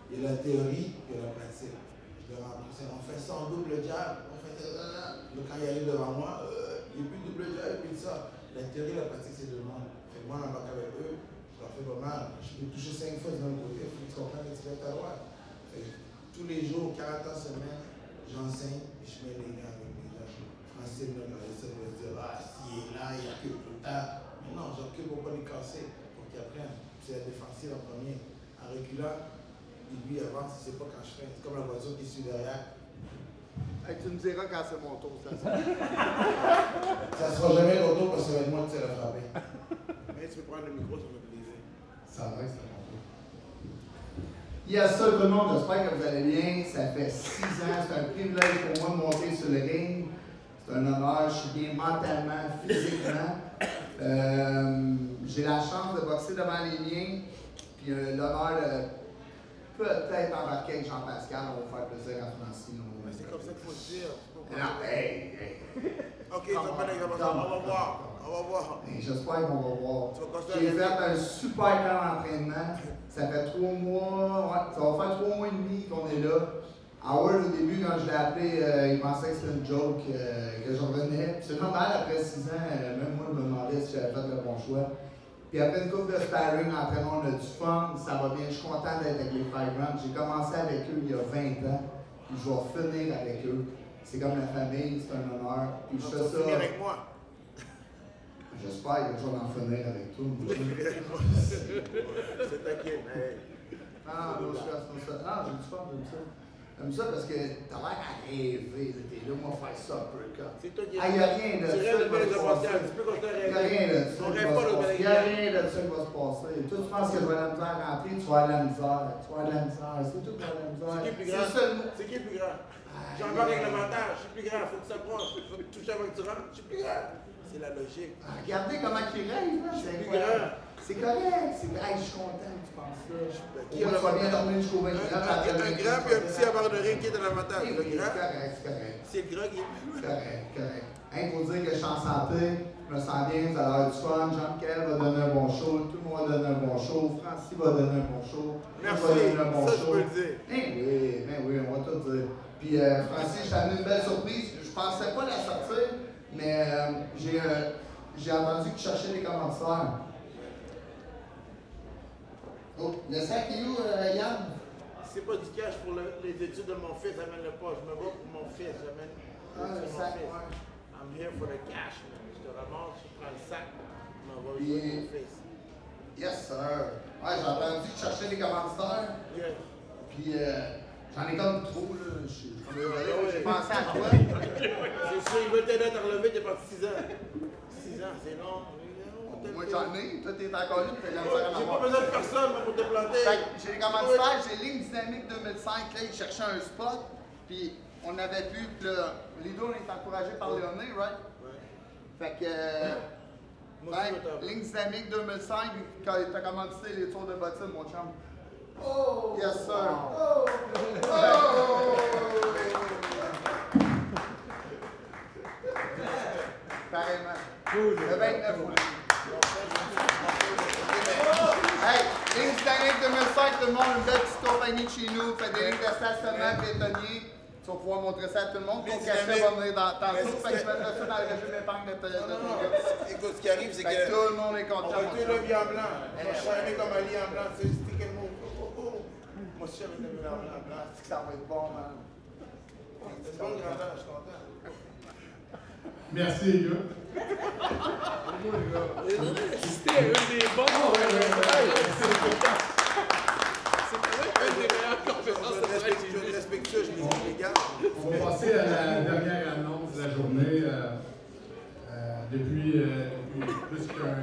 il y a la théorie et la pratique. Je leur rends on fait ça en double jab, on fait ça, quand il arrive devant moi, il n'y a plus de double jab, et puis ça. La théorie et la pratique, c'est deux mondes. Fait que moi, en embarque avec eux, je leur fais pas mal. Je peux toucher 5 fois du même côté, il faut que tu comprennes que tu lèves ta droite. Tous les jours, 40 heures semaine, j'enseigne et je mets les gars avec mes gens. Français me regarde ça, il va se dire, ah, s'il est là, il recule tout le temps. Mais non, je recule pour pas les casser, pour qu'ils apprennent. C'est la défensive en premier. En reculant, lui avance, il ne sait pas quand je fais. C'est comme la voiture qui suit derrière. Hey, tu me diras quand c'est mon tour, ça. Ça ne sera jamais ton tour parce que ça va être moi qui t'ai frappé. Mais tu peux prendre le micro, ça me fait plaisir. Ça va, c'est mon tour. Yes, ça, tout le monde, j'espère que vous allez bien. Ça fait 6 ans, c'est un privilège pour moi de monter sur le ring. C'est un honneur, je suis bien mentalement, physiquement. J'ai la chance de boxer devant les miens, puis l'honneur de peut-être embarquer avec Jean-Pascal, on va faire plaisir à Francine. Mais c'est comme ça qu'il faut se dire. Non, hey! Ok, ça va pas on va voir. On va voir. J'espère qu'on va voir. J'ai fait un super camp d'entraînement. Ça fait 3 mois, ouais, ça va faire 3 mois et demi qu'on est là. Howard, au début, quand je l'ai appelé, il pensait que c'était une joke, que je revenais. C'est normal, après 6 ans, même moi, je me demandais si j'avais fait le bon choix. Puis après une couple de sparring, l'entraînement, on a du fun, ça va bien. Je suis content d'être avec les Five Rounds. J'ai commencé avec eux il y a 20 ans, puis je vais finir avec eux. C'est comme la famille, c'est un honneur. Puis je fais ça. Finir avec moi. J'espère que je vais en finir avec toi. C'est t'inquiète, mais. Ah, non, je suis comme ça. Ah, j'ai du fun, j'aime ça. J'aime ça parce que t'as l'air à rêver. T'es là, moi, faire ça un peu comme. C'est toi qui. Ah, il n'y a rien de ça. Il n'y a rien de ça. Il n'y a rien de ça qui va se passer. Toi, tu penses que je vais la misère rentrer, tu vas avoir de la misère. Tu vas avoir de la misère. C'est tout pour la misère. C'est qui le plus grand? C'est qui le plus grand? J'ai encore réglementaire, je suis plus grand, il faut que ça prenne, il faut que tu touches avant que tu rentres, je suis plus grand. C'est la logique. Ah, regardez comment il rêve, là. C'est plus grand. C'est correct. Hey, je suis content que tu penses ça. Qui a tu vas bien dormir jusqu'au 20 Un grand puis un petit avant de rien qui est de l'avantage. C'est correct, c'est correct. C'est le grand qui est plus. Correct, correct. Hein, pour dire que je suis en santé, je me sens bien, vous allez avoir du fun. Jean-Pierre va donner un bon show, tout le monde va donner un bon show, Francis va donner un bon show. Merci, va donner un bon ça show. je peux le dire. Oui, on va tout dire. Puis Francis, je t'ai amené une belle surprise. Je pensais pas la sortir, mais j'ai entendu que tu cherchais des commanditaires. Oh, le sac est où, Yann? C'est pas du cash pour les études de mon fils, amène-le pas. Je me bats pour mon fils, j'amène le sac, ouais. I'm here for the cash, man. Je te ramasse, je prends le sac, je m'en vais jouer avec mon fils. Yes, sir. Ouais, j'ai entendu que tu cherchais des commanditaires. Yeah. Puis j'en ai comme trop, là. J'ai pensé à toi. C'est sûr, il veut t'aider à te relever, t'es parti 6 ans. 6 ans, c'est long. Moi j'en ai, toi t'es encore là, tu fais de la misère à J'ai m'avoir. pas besoin de personne pour te planter. J'ai les commanditaires, j'ai Ligne Dynamique 2005, là, ils cherchaient un spot, puis on avait pu, là, les deux on est encouragés par Léoné, right? Ouais. Fait que, Ligne Dynamique 2005, quand t'as commandité les tours de bottine, mon chum. Oh! Yes, sir. Oh! Oh! 29 fois. Hey, ligne Titanic 2005, tout le monde, une belle petite compagnie de chez nous, Frédéric de stationnement bétonnier. Tu vas pouvoir montrer ça à tout le monde. Ton cachet va venir dans tantôt, fait que tu vas mettre ça dans le régime d'épargne de ton gars. Écoute, ce qui arrive, c'est que. Tout le monde est content. On va tuer le vie en blanc. On va charmer comme un lit en blanc. Tu sais, c'était quel mot? Moi, je suis avec le vie en blanc. C'est que ça va être bon, man. C'est bon, grandeur, je suis content. Merci, les gars. C'était un des bons. C'est une des meilleures conférences de presse. Je respecte ça, je les garde. On va passer à la dernière annonce de la journée. Depuis plus qu'un an.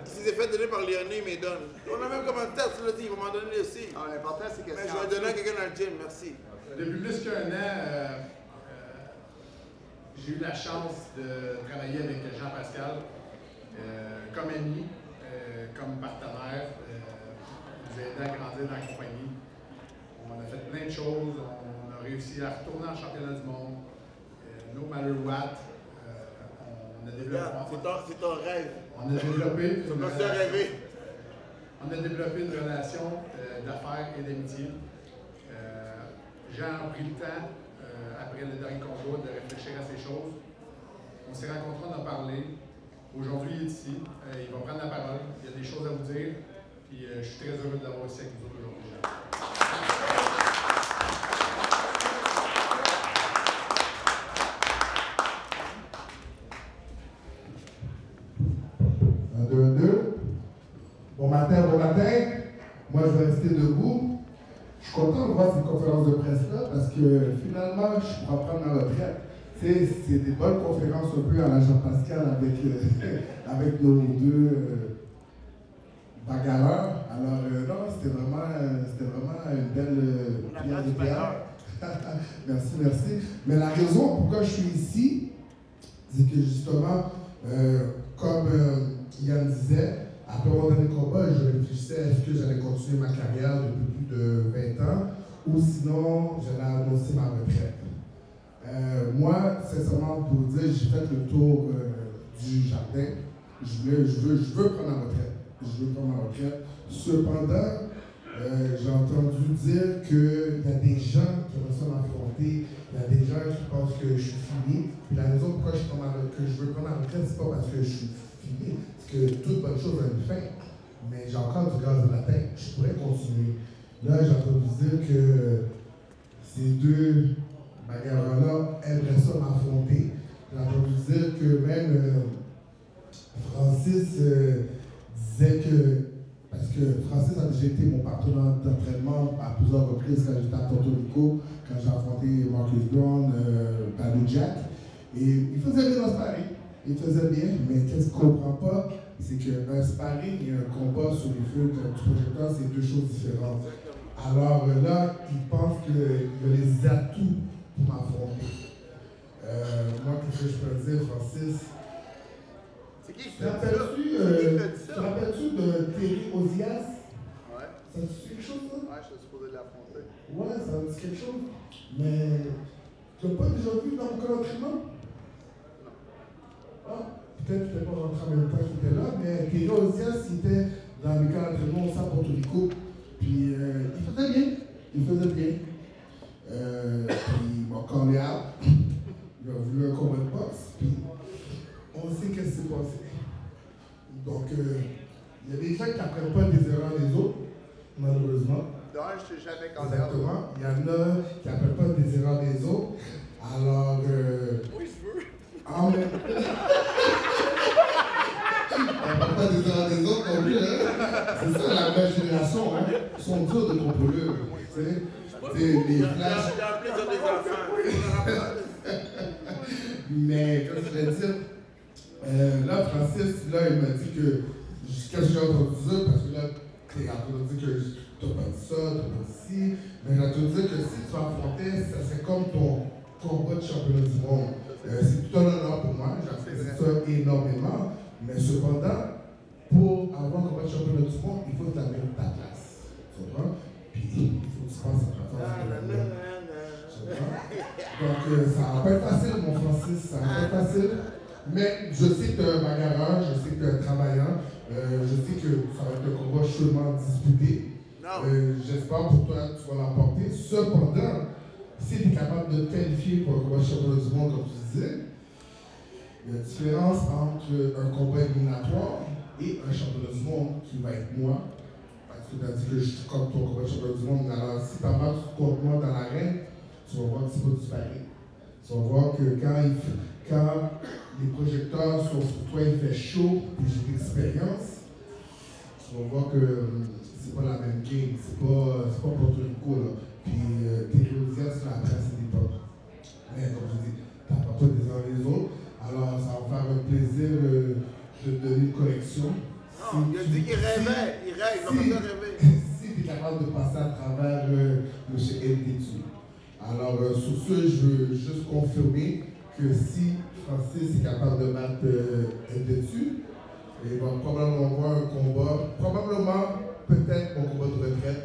Si c'est fait donner par Léonie, mais donne. On a même commentaire, tu l'as dit, il va m'en donner aussi. Ah, l'important, c'est que Mais je vais donner à quelqu'un dans le gym, merci. Depuis plus qu'un an, j'ai eu la chance de travailler avec Jean-Pascal comme ami, comme partenaire, nous aider à grandir dans la compagnie. On a fait plein de choses, on a réussi à retourner en championnat du monde, no matter what. On a développé. C'est ton rêve. On a développé. Tu vas te rêver. On a développé une relation d'affaires et d'amitié. Jean a pris le temps, après le dernier combat, de réfléchir à ces choses. On s'est rencontrés, on a parlé. Aujourd'hui, il est ici. Il va prendre la parole. Il y a des choses à vous dire. Puis je suis très heureux de l'avoir ici avec vous aujourd'hui. Bon matin. Moi, je vais rester debout. Je suis content de voir cette conférence de presse-là parce que finalement, je pourrais prendre ma retraite. C'est des bonnes conférences un peu à la Jean-Pascal avec nos deux bagarreurs. Alors, non, c'était vraiment une belle pierre de théâtre. Merci. Mais la raison pourquoi je suis ici, c'est que justement, comme Yann disait, après mon dernier combat, je réfléchissais à est-ce que j'allais continuer ma carrière depuis plus de 20 ans ou sinon j'allais annoncer ma retraite. Moi, sincèrement, pour vous dire, j'ai fait le tour du jardin. Je veux prendre ma retraite. Cependant, j'ai entendu dire qu'il y a des gens qui veulent m'affronter, il y a des gens qui pensent que je suis fini. Puis la raison pourquoi je veux prendre ma retraite, c'est pas parce que je suis fini, c'est que toute bonne chose a une fin. Mais j'ai encore du gaz dans la tête, je pourrais continuer. Là, j'ai entendu dire que ces deux bagarreurs-là aimeraient ça m'affronter. J'ai entendu dire que même Francis disait que, parce que Francis a déjà été mon partenaire d'entraînement à plusieurs reprises quand j'étais à Porto Rico, quand j'ai affronté Marcus Brown, Badou Jack. Et il faisait bien dans ce pari. Il faisait bien, mais qu'est-ce qu'on ne comprend pas, c'est qu'un sparring et un combat sur les feux du projecteur, c'est deux choses différentes. Alors là, il pense qu'il y a les atouts pour m'affronter. Moi, qu'est-ce que je peux dire, Francis? C'est qui qui te rappelles-tu de Terry Ozias? Ouais. Ça te dit quelque chose, ça? Ouais, je suis supposé l'affronter. Ouais, ça me dit quelque chose. Mais tu n'as pas déjà vu dans mon camp d'entraînement? Ah, peut-être que tu n'es pas rentré en même temps qu'il était là, mais Terry Ozias, il était dans mes camps d'entraînement aussi à Porto Rico. Puis il faisait bien. Puis mon cornéal, il a voulu un combat de boxe, puis on sait qu'est-ce qui s'est passé. Donc, il y a des gens qui n'apprennent pas des erreurs des autres, malheureusement. D'un, je ne t'ai jamais condamné. Exactement. Il y en a qui n'apprennent pas des erreurs des autres. Alors, oui, je veux. En même temps. On ne pas des erreurs des autres non plus, hein? C'est ça la nouvelle génération, hein? Ils sont durs de contrôler, tu sais. Les flashs. Mais, comme je l'ai dit, là, Francis, là, il m'a dit que. Qu'est-ce que j'ai entendu dire? Parce que là, t'es entendu dire que t'as pas dit ça, t'as pas dit ci. Mais j'ai entendu dire que si tu affrontais, ça serait comme ton combat de championnat du monde. C'est tout un honneur pour moi, j'apprécie ça énormément. Mais cependant, pour avoir un combat de championnat du monde, il faut que tu amènes ta place. Tu comprends? Puis il faut que tu passes à ta place. Donc ça va pas être facile, mon Francis, ça va pas être facile. Mais je sais que tu es un bagarreur, je sais que tu es un travailleur, je sais que ça va être un combat chaudement disputé. J'espère pour toi que tu vas l'emporter. Cependant, si tu es capable de te qualifier pour un combat championnat du monde, comme tu disais, il y a une différence entre un combat éliminatoire et un championnat du monde qui va être moi. Parce que tu as dit que je suis comme ton combat championnat du monde. Alors, si tu marques contre moi dans l'arène, tu vas voir que c'est pas du pareil. Tu vas voir que quand les projecteurs sont sur toi, il fait chaud et j'ai d'expérience, tu vas voir que c'est pas la même game. C'est pas Porto Rico, là. Puis tes audiences sur la presse, c'est des potes. Mais comme je dis, t'as pas les uns les autres. Alors, ça va me faire un plaisir de te donner une correction. Non, il a dit qu'il rêvait. Il rêve, il va pas rêver. Si tu es capable de passer à travers M. Ndétu. Alors, sur ce, je veux juste confirmer que si Francis est capable de battre Ndétu, il va probablement avoir un combat, probablement peut-être un combat de retraite.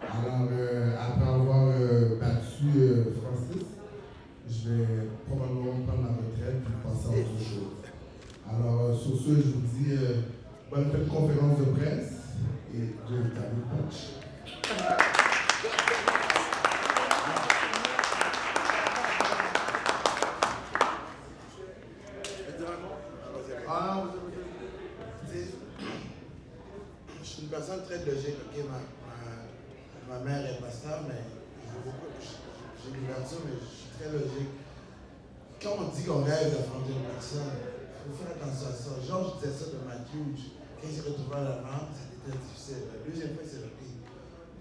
Alors, après avoir battu Francis, je vais probablement prendre la retraite et passer à autre chose. Alors, sur ce, je vous dis bonne fête de conférence de presse et de Camille Punch. Je suis une personne très logique. Okay? Ma mère est pasteur, mais j'ai l'ouverture, mais je suis très logique. Quand on dit qu'on rêve d'affronter une personne, il faut faire attention à ça. Georges disait ça de Matthew. Quand il s'est retrouvé à la vente, c'était très difficile. La deuxième fois, c'est le pire.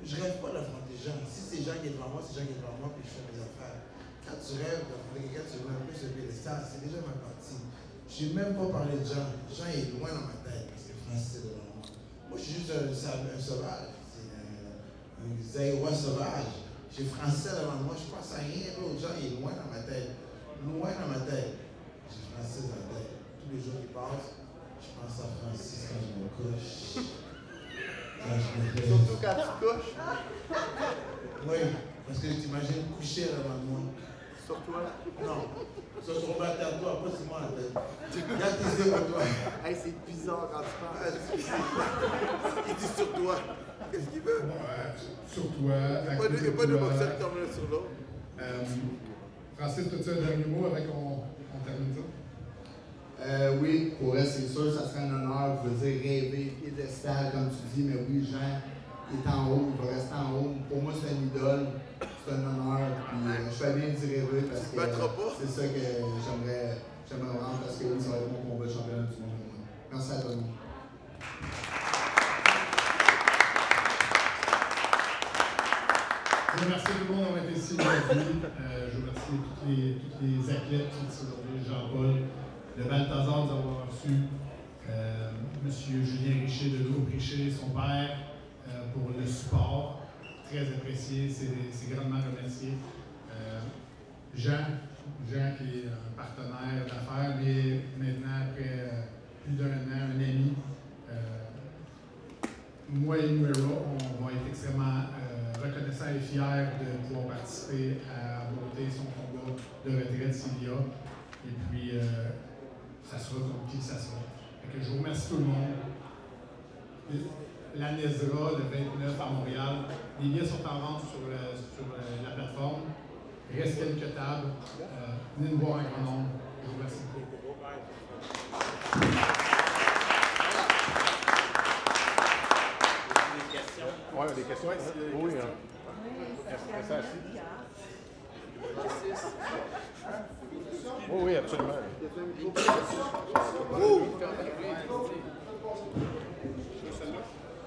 Je ne rêve pas d'affronter des gens. Si c'est Jean qui est devant moi, c'est Jean qui est devant moi, puis je fais mes affaires. Quand tu rêves d'affronter quelqu'un, tu veux un peu se piédestal, c'est déjà ma partie. Je n'ai même pas parlé de Jean. Jean est loin dans ma tête, parce que Francis est devant moi. Moi, je suis juste un sauvage. C'est un Zaïrois sauvage. J'ai Francis devant moi, je pense à rien d'autre. Jean est loin dans ma tête. Loin dans ma tête. J'ai Francis dans la tête. Tous les jours qui passent, je pense à Francis quand je me couche. Surtout quand tu couches. Oui, parce que tu t'imagines coucher devant moi. Sur toi? Non. Sur ton bâtard à toi, pas sur moi la tête. Regarde tes yeux pour toi. Hey, c'est bizarre quand tu parles. Il dit sur toi. Qu'est-ce qu'il veut? Sur toi. Il n'y a pas de boxeur qui tombe l'un sur l'autre. Francis, as-tu un dernier mot avant qu'on termine ça? Oui, pour elle, c'est sûr, ça serait un honneur. Je veux dire, rêver, piédestal, comme tu dis, mais oui, Jean est en haut, il va rester en haut. Pour moi, c'est une idole, c'est un honneur. Puis je fais bien d'y rêver parce que c'est ça que j'aimerais vraiment, parce que oui, ça va être mon combat de championnat du monde. Merci à tout le monde. Je remercie tout le monde d'avoir été ici aujourd'hui. Je remercie tous les athlètes qui sont ici aujourd'hui, Jean-Paul, de Balthazar nous avoir reçu, M. Julien Richer de Groupe Richer, son père, pour le support, très apprécié, c'est grandement remercié. Jean qui est un partenaire d'affaires, mais maintenant, après plus d'un an, un ami. Moi et Nuera, on va être extrêmement reconnaissants et fiers de pouvoir participer à monter son combat de retraite s'il y a. Et puis, ça sera comme qui ça sera. Fait que je vous remercie tout le monde. La NESRA, le 29 à Montréal. Les billets sont en vente sur la plateforme. Il reste quelques tables. Venez nous voir un grand nombre. Je vous remercie beaucoup. Oui, des questions. Oui, est-ce que ça assis? Oui, absolument.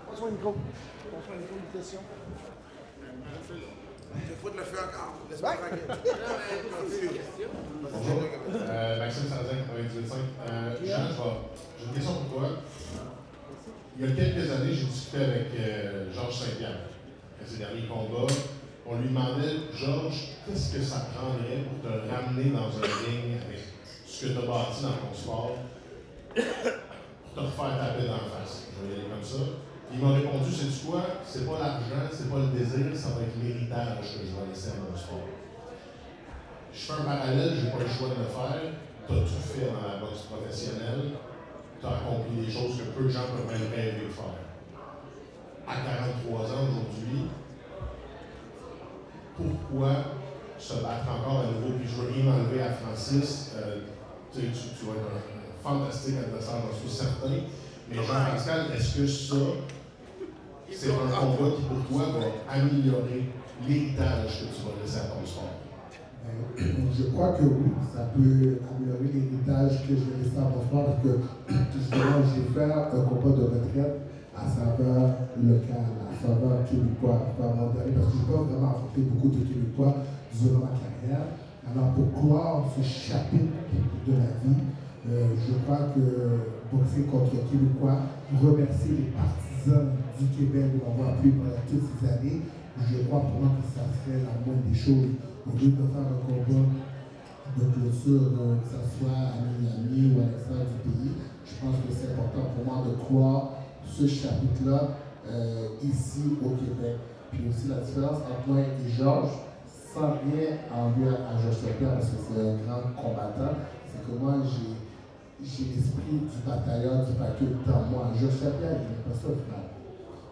Passe-moi le micro. Passe-moi le micro, une question. Je faut te le faire encore. Laisse-moi tranquille. Maxime Sarrazin, 98.5. Jean, j'ai une question pour toi. Il y a quelques années, j'ai discuté avec Georges Saint-Pierre, à ses derniers combats. On lui demandait, Georges, qu'est-ce que ça prendrait pour te ramener dans un ring avec ce que tu as bâti dans ton sport, pour te refaire taper dans la face? Je vais y aller comme ça. Il m'a répondu, c'est quoi? C'est pas l'argent, c'est pas le désir, ça va être l'héritage que je vais laisser à mon sport. Je fais un parallèle, j'ai pas le choix de le faire. tu as tout fait dans la boxe professionnelle, tu as accompli des choses que peu de gens peuvent même rêver de faire. À 43 ans aujourd'hui, pourquoi se battre encore à nouveau? Puis je veux rien enlever à Francis, tu vas être un fantastique adversaire, j'en suis certain. Mais Jean-Pascal, est-ce que ça, c'est un combat qui pour toi va améliorer l'héritage que tu vas laisser à ton sport? Je crois que oui, ça peut améliorer l'héritage que je vais laisser à mon sport parce que justement, j'ai fait un combat de retraite à saveur locale, à saveur québécois, à saveur mondiale, parce que je n'ai pas vraiment affronté beaucoup de Québécois durant ma carrière. Alors pour clore ce chapitre de la vie, je crois que boxer contre les Québécois, remercier les partisans du Québec de m'avoir appuyé pendant toutes ces années, je crois pour moi que ça serait la moindre des choses. Au lieu de faire un combat de clôture, que ce soit à Miami ou à l'extérieur du pays, je pense que c'est important pour moi de croire ce chapitre-là ici au Québec. Puis aussi la différence entre moi et Georges, sans rien enlever à Georges Saint-Pierre parce que c'est un grand combattant, c'est que moi j'ai l'esprit du batailleur, du paquet dans moi. Georges Saint-Pierre, il n'aime pas ça au final.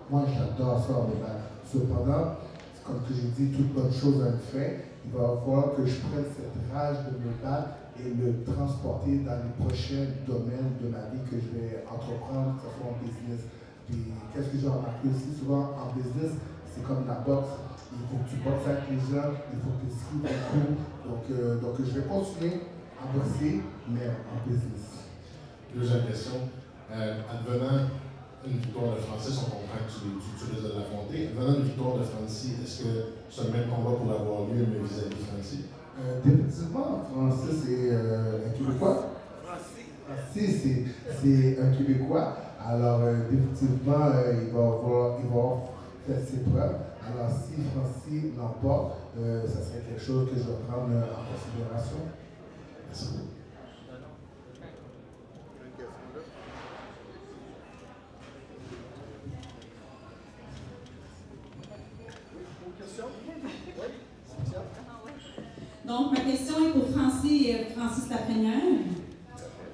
Moi j'adore ça, mais cependant, comme que j'ai dit, toute bonne chose a une fin. Il va falloir que je prenne cette rage de me battre et le transporter dans les prochains domaines de ma vie que je vais entreprendre, que ce soit en business. Puis, qu'est-ce que j'ai remarqué aussi souvent en business, c'est comme la boxe. Il faut que tu boxes avec les gens, il faut que tu skis beaucoup. Donc, je vais continuer à boxer, mais en business. Deuxième question. Advenant une victoire de Francis, on comprend que tu risques de l'affronter. Advenant une victoire de Francis, est-ce que ce même combat pourrait avoir lieu, mais vis-à-vis de Francis? Définitivement, Francis est un Québécois. Francis, c'est un Québécois. Alors, définitivement, il va avoir fait ses preuves. Alors, si Francis l'emporte, ça serait quelque chose que je vais prendre en considération. Merci beaucoup. Donc, ma question est pour Francis Lafrenière.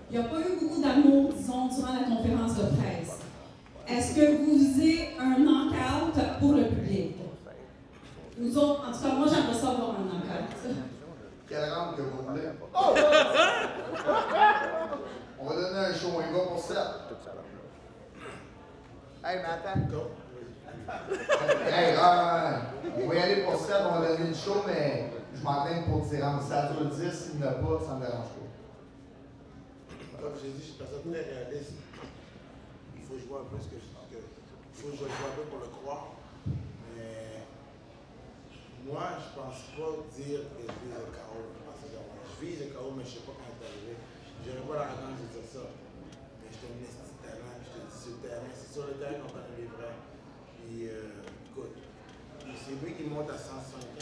Il n'y a pas eu beaucoup d'amour, disons, durant la conférence de presse. Est-ce que vous visez un knock-out pour le public? Nous autres, en tout cas, moi, j'aimerais ça avoir un knock-out. Quelle rampe que vous voulez? On va donner un show, on y va pour 7. Hey, mais attends, go. Hey, on va y aller pour 7, on va donner le show, mais je m'entraîne pour tirer. Si ça dure 10, s'il n'y en a pas, ça ne me dérange pas. Comme j'ai dit, je suis une personne très réaliste. Il faut jouer un peu ce que je dis. Il faut jouer un peu pour le croire. Mais moi, je ne pense pas dire que je vise le KO. Je vise le KO, mais je ne sais pas quand c'est arrivé. Je n'aurais pas l'arrogance de dire ça. Mais je te mets ce talent, je te dis sur le terrain. C'est sur le terrain qu'on connaît les vrais. Puis, écoute, c'est lui qui monte à 175.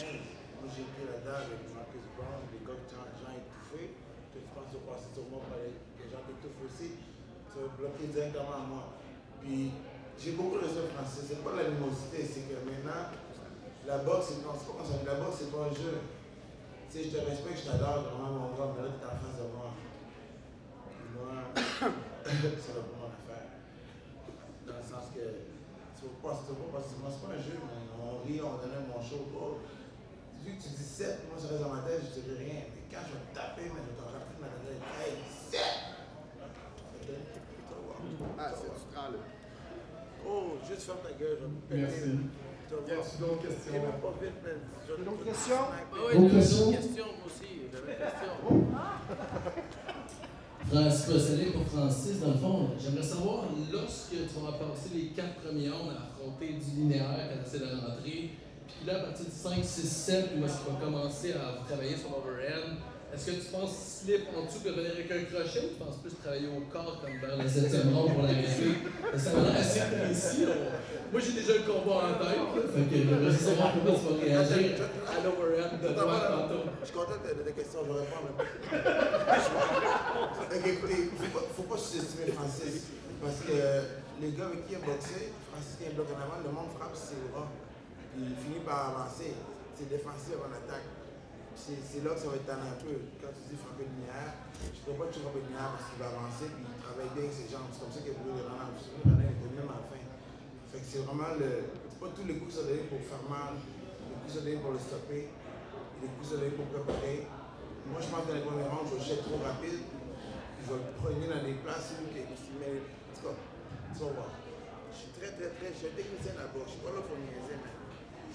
Moi, j'ai pris la dalle avec Marcus Brown, les gars qui ont étouffé. Tu penses au passé sur moi pour les gens qui étouffent aussi. Tu vas bloquer directement à moi. Puis, j'ai beaucoup de ça, Francis. C'est pas l'animosité, c'est que maintenant, la boxe, c'est pas comme ça. La boxe, c'est pas un jeu. Tu sais, je te respecte, je t'adore, vraiment, mon gars, mais là, tu es en face de moi. Puis moi, c'est pas mon affaire. Dans le sens que, c'est pas un jeu, mais on rit, on donne mon show. Vu que tu dis 7, moi, ça reste dans ma tête, je dirais rien. Mais quand je vais te taper, mais je vais te rentrer dans ma tête, hey, 7! Ah, c'est du prends là. Oh, juste ferme ta gueule, je vais me péter. Merci. Y a-t-il d'autres questions? Pas vite, mais d'autres questions? Oui, d'autres questions, moi aussi. J'avais une question. Francis Brosselet pour Francis, dans le fond, j'aimerais savoir, lorsque tu vas passer les 4 premiers rounds à affronter du linéaire quand tu essaies de rentrer, puis là, à partir de 5, 6, 7, où est-ce qu'il va commencer à travailler sur l'overhand, est-ce que tu penses slip en dessous que venir avec un crochet ou tu penses plus travailler au corps comme vers le 7e round pour l'arrêter? Ça m'a l'air assez précis. Moi, j'ai déjà le combat en tête, fait que j'aimerais savoir comment tu vas réagir à l'overhand de droite tantôt. Je suis content de ta question, je vais répondre. Écoutez, il ne faut pas sous-estimer Francis. Parce que les gars avec qui il a boxé, Francis qui a un bloc en avant, le monde frappe ses bras. Il finit par avancer. C'est défensif en attaque. c'est là que ça va être tanné un peu. Quand tu dis frapper de lumière, je ne dois pas toujours frapper de lumière parce qu'il va avancer et il travaille bien avec ses jambes. C'est comme ça qu'il a voulu le rendre en dessous. René était même à la fin. Fait que c'est vraiment c'est pas tous les coups que ça donne pour faire mal, les coups que ça donne pour le stopper, et les coups que ça donne pour préparer. Moi, je pense que dans les premiers rounds, je vais jeter trop rapide. Je vais le prendre dans des places où il met. En tout cas, tu vas voir. Je suis très, très, très. Je suis un technicien d'abord. Je ne suis pas là pour niaiser, mais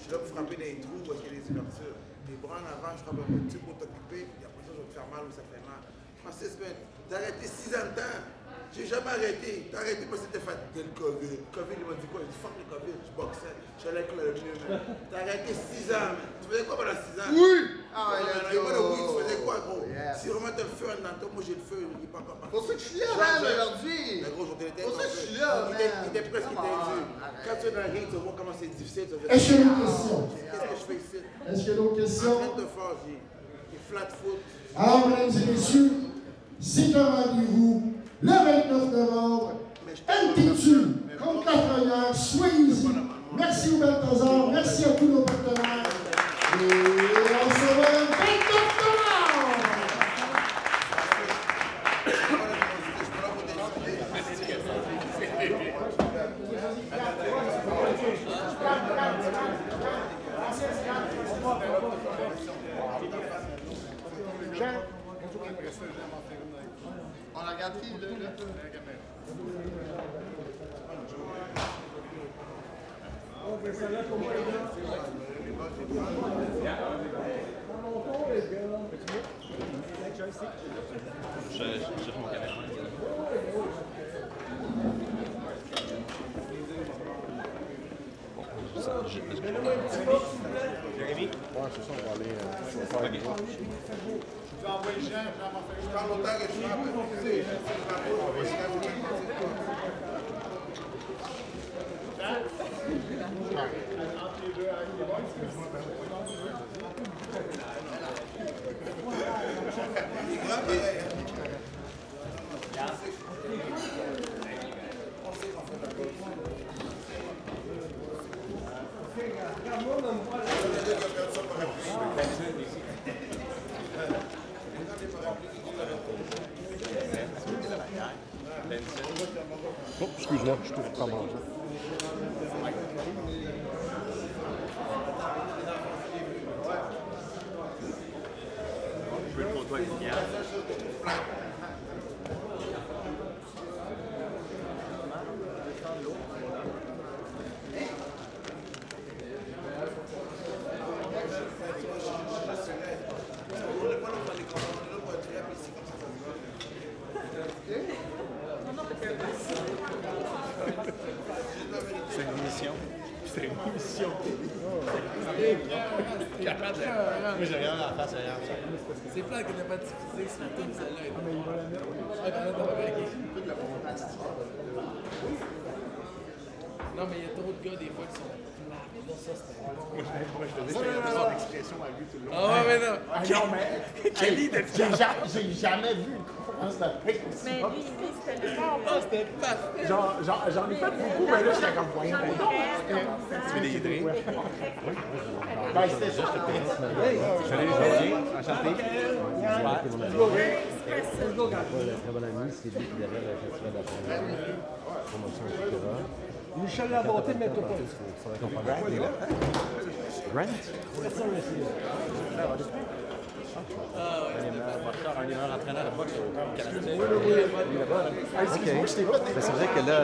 je suis là pour frapper dans les trous parce qu'il y a des ouvertures. Les bras en avant, je frappe un peu dessus pour t'occuper, puis après ça, je vais te faire mal où ça fait mal. Francis, t'as arrêté 6 ans de temps. J'ai jamais arrêté. T'as arrêté parce que t'étais fatigué le COVID. Le COVID, il m'a dit quoi? Il dit fuck le COVID, je boxais. Je suis allé avec le mieux, man. T'as arrêté 6 ans, man. Tu faisais quoi pendant 6 ans? Oui! Ah, il a pas de oui, tu faisais quoi, gros? Si vraiment t'as le feu en toi, moi j'ai le feu, il n'est pas encore parti. Pour ça que je suis là, man, aujourd'hui. Mais gros, je t'ai Pour ça que je suis là, man. Il était presque étendu. Quand tu es dans le ring, tu vas voir comment c'est difficile. Est-ce qu'il y a une question? Qu'est-ce que je fais ici? Est-ce qu'il y a d'autres questions? En train de faire, j'ai flat foot. Alors, mesdames et messieurs, c'est un rendez-vous le 29 novembre. NTQ contre Lafrenière, soyez-y. Merci au Balthazar, merci à tous nos partenaires. Et on se voit le 29 novembre. On la regarde qui, là? Je cherche mon caméra. Jérémy? Ouais, c'est ça, on va aller. On va faire Tu vas envoyer Jean, je parle autant que tu Oh, excuse-moi, je trouve pas mal. Je veux une photo avec lumière. C'est une émission. C'est une émission. Moi, j'ai rien à la face ailleurs. C'est plate qu'elle n'a pas diffusé sur toute celle-là. Ah, mais il va la mettre. Ah, t'en as pas avec. Non, mais il y a trop de gars, des fois, qui sont plates. Là, ça, c'était bon. Moi, je te dis qu'il y a son expression à lui tout le long. Ah, ouais, mais non. Ah, non, mais. Kelly, j'ai jamais vu une conférence de presse. Mais lui, c'était le Ah, c'était pas. J'en ai fait beaucoup, mais là, j'étais comme voyant. Tu veux des drinks? Ben, c'était ça. Salut, Jean-Pierre. Enchanté. Très bon ami, c'est lui qui derrière le festival de la promotion, etc. Michel Labonté, mais toi pas. Grant? Un entraîneur de boxe au Canada. Ok. C'est vrai que là,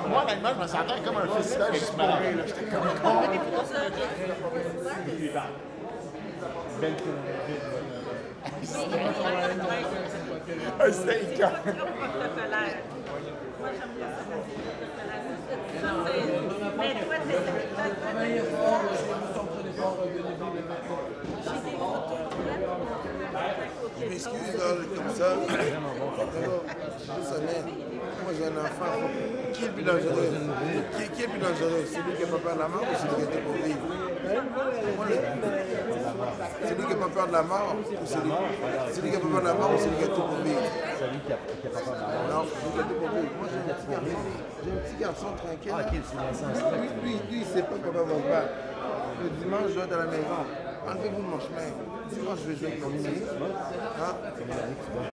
Moi, honnêtement, je me sentais comme un festival juste marré. J'étais comme. Un steak. Moi, j'aime bien ça. Mais toi, Travailler fort, ton fort, j'ai des photos Je m'excuse, là, comme ça. Je suis juste honnête. Moi j'ai un enfant. Qui est le plus dangereux? Qui est le plus dangereux? Celui qui n'a pas peur de la mort ou celui qui a tout pour vivre? Celui qui n'a pas peur de la mort ou celui qui n'a pas peur de la mort ou celui qui a tout pour vivre? Celui qui n'a pas peur de la mort. Non, celui qui a tout pour vivre. Moi j'ai un petit garçon tranquille. Ah, ok, c'est Vincent. Lui, il ne sait pas comment va se battre. Le dimanche, je dois être à la maison. Enlevez-vous de mon chemin. Dimanche, je vais jouer avec mon fils. Hein?